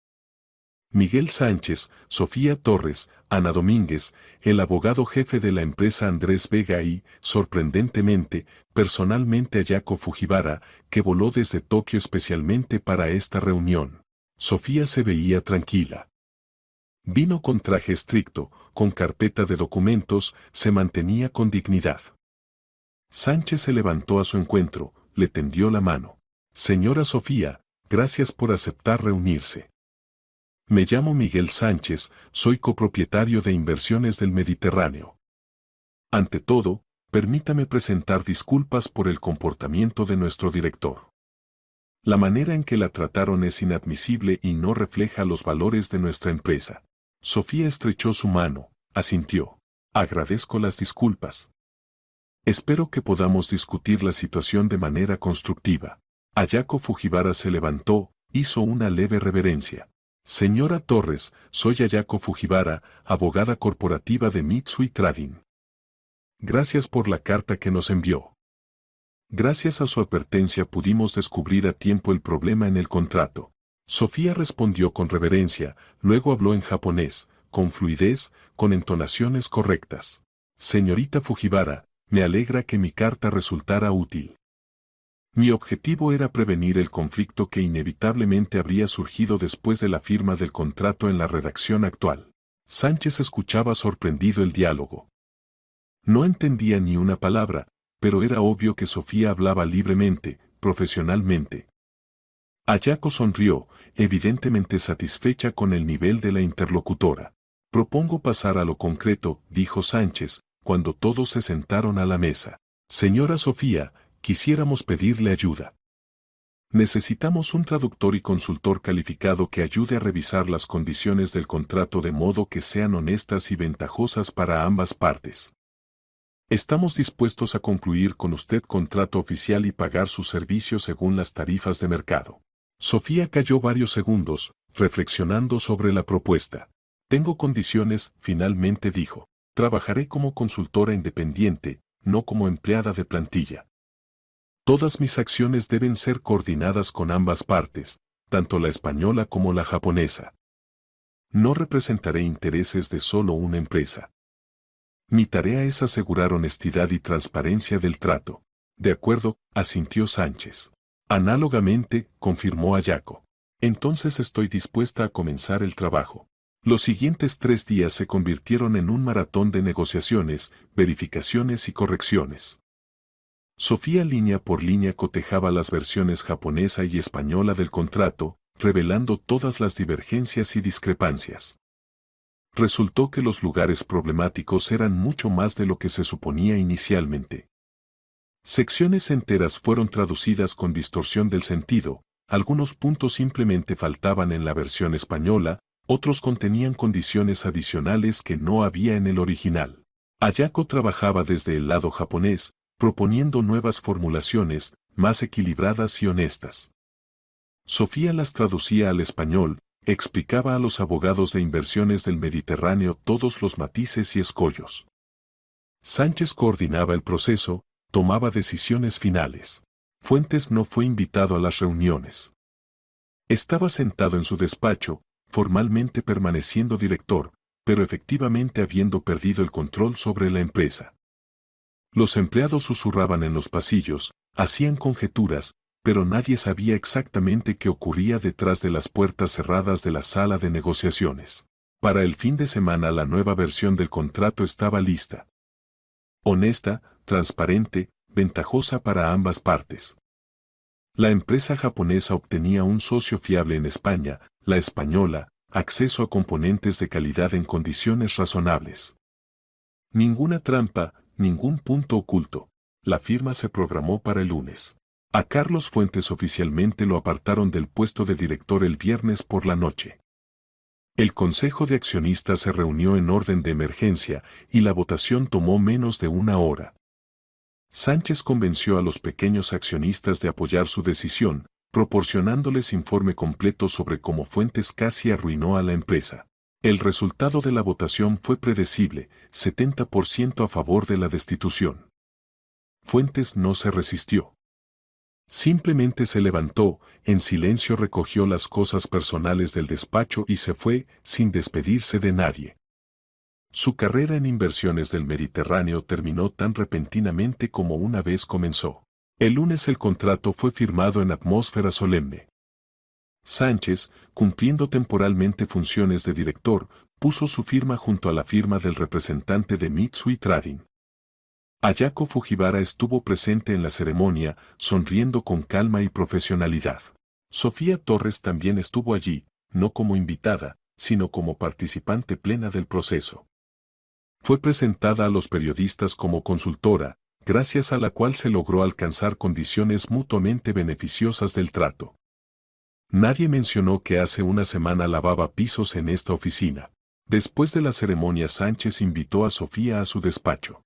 Miguel Sánchez, Sofía Torres, Ana Domínguez, el abogado jefe de la empresa Andrés Vega y, sorprendentemente, personalmente Ayako Fujibara, que voló desde Tokio especialmente para esta reunión. Sofía se veía tranquila. Vino con traje estricto, con carpeta de documentos, se mantenía con dignidad. Sánchez se levantó a su encuentro, le tendió la mano. Señora Sofía, gracias por aceptar reunirse. Me llamo Miguel Sánchez, soy copropietario de Inversiones del Mediterráneo. Ante todo, permítame presentar disculpas por el comportamiento de nuestro director. La manera en que la trataron es inadmisible y no refleja los valores de nuestra empresa. Sofía estrechó su mano, asintió. Agradezco las disculpas. Espero que podamos discutir la situación de manera constructiva. Ayako Fujibara se levantó, hizo una leve reverencia. Señora Torres, soy Ayako Fujibara, abogada corporativa de Mitsui Trading. Gracias por la carta que nos envió. Gracias a su advertencia pudimos descubrir a tiempo el problema en el contrato. Sofía respondió con reverencia, luego habló en japonés, con fluidez, con entonaciones correctas. Señorita Fujibara, me alegra que mi carta resultara útil. Mi objetivo era prevenir el conflicto que inevitablemente habría surgido después de la firma del contrato en la redacción actual. Sánchez escuchaba sorprendido el diálogo. No entendía ni una palabra, pero era obvio que Sofía hablaba libremente, profesionalmente. Ayako sonrió, evidentemente satisfecha con el nivel de la interlocutora. Propongo pasar a lo concreto, dijo Sánchez, cuando todos se sentaron a la mesa. Señora Sofía, quisiéramos pedirle ayuda. Necesitamos un traductor y consultor calificado que ayude a revisar las condiciones del contrato de modo que sean honestas y ventajosas para ambas partes. Estamos dispuestos a concluir con usted contrato oficial y pagar sus servicios según las tarifas de mercado. Sofía calló varios segundos, reflexionando sobre la propuesta. Tengo condiciones, finalmente dijo. Trabajaré como consultora independiente, no como empleada de plantilla. Todas mis acciones deben ser coordinadas con ambas partes, tanto la española como la japonesa. No representaré intereses de solo una empresa. Mi tarea es asegurar honestidad y transparencia del trato. De acuerdo, asintió Sánchez. Análogamente, confirmó Ayako. Entonces estoy dispuesta a comenzar el trabajo. Los siguientes 3 días se convirtieron en un maratón de negociaciones, verificaciones y correcciones. Sofía línea por línea cotejaba las versiones japonesa y española del contrato, revelando todas las divergencias y discrepancias. Resultó que los lugares problemáticos eran mucho más de lo que se suponía inicialmente. Secciones enteras fueron traducidas con distorsión del sentido, algunos puntos simplemente faltaban en la versión española, otros contenían condiciones adicionales que no había en el original. Ayako trabajaba desde el lado japonés, proponiendo nuevas formulaciones, más equilibradas y honestas. Sofía las traducía al español, explicaba a los abogados de Inversiones del Mediterráneo todos los matices y escollos. Sánchez coordinaba el proceso, tomaba decisiones finales. Fuentes no fue invitado a las reuniones. Estaba sentado en su despacho, formalmente permaneciendo director, pero efectivamente habiendo perdido el control sobre la empresa. Los empleados susurraban en los pasillos, hacían conjeturas, pero nadie sabía exactamente qué ocurría detrás de las puertas cerradas de la sala de negociaciones. Para el fin de semana la nueva versión del contrato estaba lista. Honesta, transparente, ventajosa para ambas partes. La empresa japonesa obtenía un socio fiable en España, la española, acceso a componentes de calidad en condiciones razonables. Ninguna trampa, ningún punto oculto. La firma se programó para el lunes. A Carlos Fuentes oficialmente lo apartaron del puesto de director el viernes por la noche. El Consejo de Accionistas se reunió en orden de emergencia y la votación tomó menos de 1 hora. Sánchez convenció a los pequeños accionistas de apoyar su decisión, proporcionándoles informe completo sobre cómo Fuentes casi arruinó a la empresa. El resultado de la votación fue predecible, 70% a favor de la destitución. Fuentes no se resistió. Simplemente se levantó, en silencio recogió las cosas personales del despacho y se fue, sin despedirse de nadie. Su carrera en inversiones del Mediterráneo terminó tan repentinamente como una vez comenzó. El lunes el contrato fue firmado en atmósfera solemne. Sánchez, cumpliendo temporalmente funciones de director, puso su firma junto a la firma del representante de Mitsui Trading. Ayako Fujiwara estuvo presente en la ceremonia, sonriendo con calma y profesionalidad. Sofía Torres también estuvo allí, no como invitada, sino como participante plena del proceso. Fue presentada a los periodistas como consultora, gracias a la cual se logró alcanzar condiciones mutuamente beneficiosas del trato. Nadie mencionó que hace una semana lavaba pisos en esta oficina. Después de la ceremonia, Sánchez invitó a Sofía a su despacho.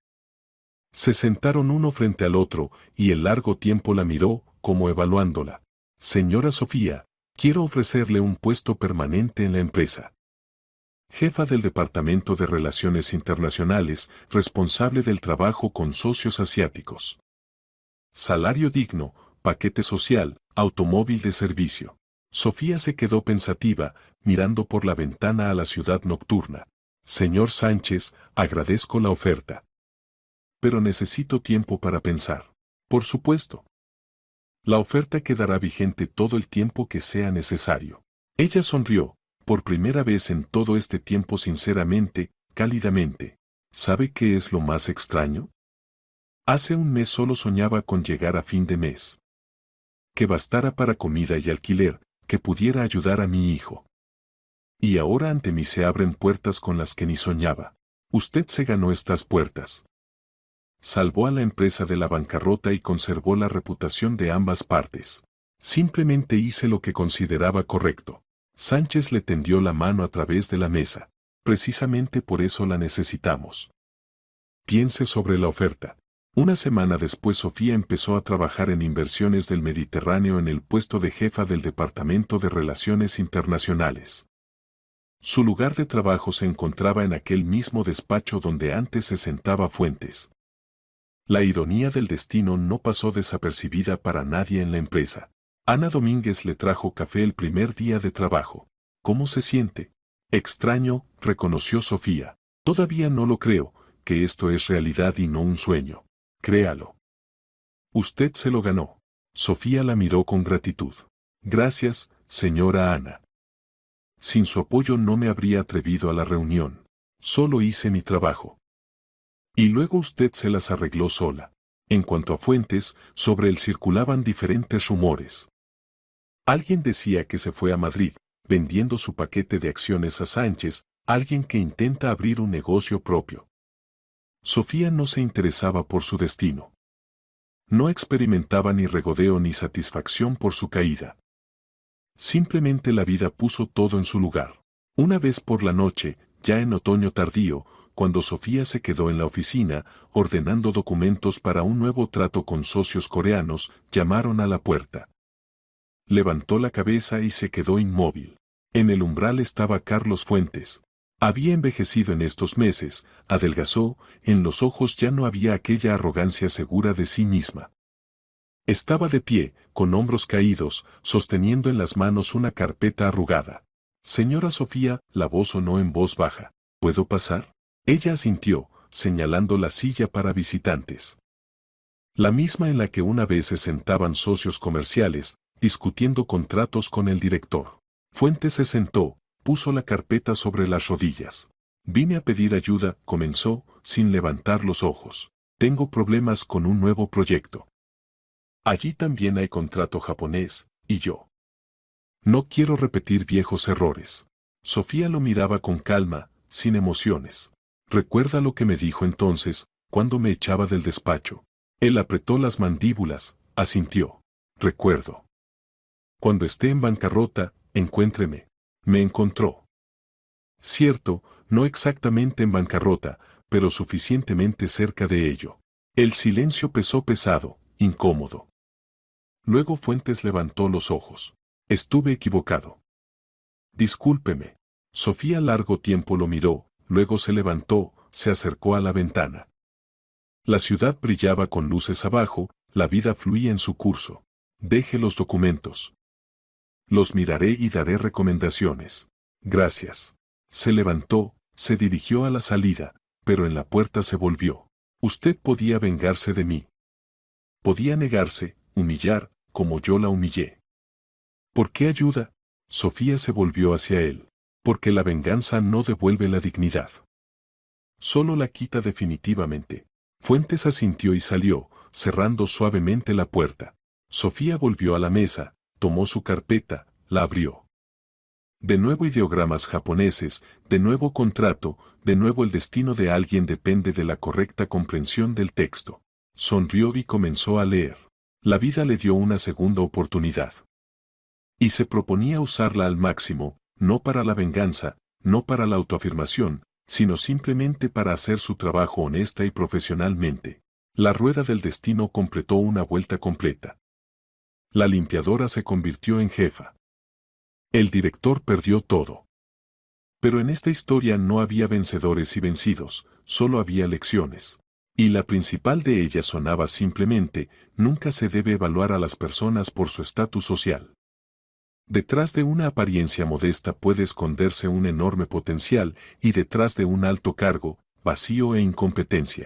Se sentaron uno frente al otro, y el largo tiempo la miró, como evaluándola. Señora Sofía, quiero ofrecerle un puesto permanente en la empresa. Jefa del Departamento de Relaciones Internacionales, responsable del trabajo con socios asiáticos. Salario digno, paquete social, automóvil de servicio. Sofía se quedó pensativa, mirando por la ventana a la ciudad nocturna. Señor Sánchez, agradezco la oferta. Pero necesito tiempo para pensar. Por supuesto. La oferta quedará vigente todo el tiempo que sea necesario. Ella sonrió, por primera vez en todo este tiempo sinceramente, cálidamente. ¿Sabe qué es lo más extraño? Hace un mes solo soñaba con llegar a fin de mes. Que bastara para comida y alquiler, que pudiera ayudar a mi hijo. Y ahora ante mí se abren puertas con las que ni soñaba. Usted se ganó estas puertas. Salvó a la empresa de la bancarrota y conservó la reputación de ambas partes. Simplemente hice lo que consideraba correcto. Sánchez le tendió la mano a través de la mesa. Precisamente por eso la necesitamos. Piense sobre la oferta. Una semana después Sofía empezó a trabajar en inversiones del Mediterráneo en el puesto de jefa del Departamento de Relaciones Internacionales. Su lugar de trabajo se encontraba en aquel mismo despacho donde antes se sentaba Fuentes. La ironía del destino no pasó desapercibida para nadie en la empresa. Ana Domínguez le trajo café el primer día de trabajo. ¿Cómo se siente? Extraño, reconoció Sofía. Todavía no lo creo, que esto es realidad y no un sueño. Créalo. Usted se lo ganó. Sofía la miró con gratitud. Gracias, señora Ana. Sin su apoyo no me habría atrevido a la reunión. Solo hice mi trabajo. Y luego usted se las arregló sola. En cuanto a Fuentes, sobre él circulaban diferentes rumores. Alguien decía que se fue a Madrid, vendiendo su paquete de acciones a Sánchez, alguien que intenta abrir un negocio propio. Sofía no se interesaba por su destino. No experimentaba ni regodeo ni satisfacción por su caída. Simplemente la vida puso todo en su lugar. Una vez por la noche, ya en otoño tardío, cuando Sofía se quedó en la oficina, ordenando documentos para un nuevo trato con socios coreanos, llamaron a la puerta. Levantó la cabeza y se quedó inmóvil. En el umbral estaba Carlos Fuentes. Había envejecido en estos meses, adelgazó, en los ojos ya no había aquella arrogancia segura de sí misma. Estaba de pie, con hombros caídos, sosteniendo en las manos una carpeta arrugada. Señora Sofía, la voz sonó en voz baja. ¿Puedo pasar? Ella asintió, señalando la silla para visitantes. La misma en la que una vez se sentaban socios comerciales, discutiendo contratos con el director. Fuentes se sentó, puso la carpeta sobre las rodillas. Vine a pedir ayuda, comenzó, sin levantar los ojos. Tengo problemas con un nuevo proyecto. Allí también hay contrato japonés, y yo. No quiero repetir viejos errores. Sofía lo miraba con calma, sin emociones. ¿Recuerda lo que me dijo entonces, cuando me echaba del despacho? Él apretó las mandíbulas, asintió. Recuerdo. Cuando esté en bancarrota, encuéntreme. Me encontró. Cierto, no exactamente en bancarrota, pero suficientemente cerca de ello. El silencio pesó pesado, incómodo. Luego Fuentes levantó los ojos. Estuve equivocado. Discúlpeme. Sofía largo tiempo lo miró, luego se levantó, se acercó a la ventana. La ciudad brillaba con luces abajo, la vida fluía en su curso. Deje los documentos. Los miraré y daré recomendaciones. Gracias. Se levantó, se dirigió a la salida, pero en la puerta se volvió. Usted podía vengarse de mí. Podía negarse, humillar, como yo la humillé. ¿Por qué ayuda? Sofía se volvió hacia él. Porque la venganza no devuelve la dignidad. Solo la quita definitivamente. Fuentes asintió y salió, cerrando suavemente la puerta. Sofía volvió a la mesa, tomó su carpeta, la abrió. De nuevo ideogramas japoneses, de nuevo contrato, de nuevo el destino de alguien depende de la correcta comprensión del texto. Sonrió y comenzó a leer. La vida le dio una segunda oportunidad. Y se proponía usarla al máximo, no para la venganza, no para la autoafirmación, sino simplemente para hacer su trabajo honesta y profesionalmente. La rueda del destino completó una vuelta completa. La limpiadora se convirtió en jefa. El director perdió todo. Pero en esta historia no había vencedores y vencidos, solo había lecciones. Y la principal de ellas sonaba simplemente: nunca se debe evaluar a las personas por su estatus social. Detrás de una apariencia modesta puede esconderse un enorme potencial, y detrás de un alto cargo, vacío e incompetencia.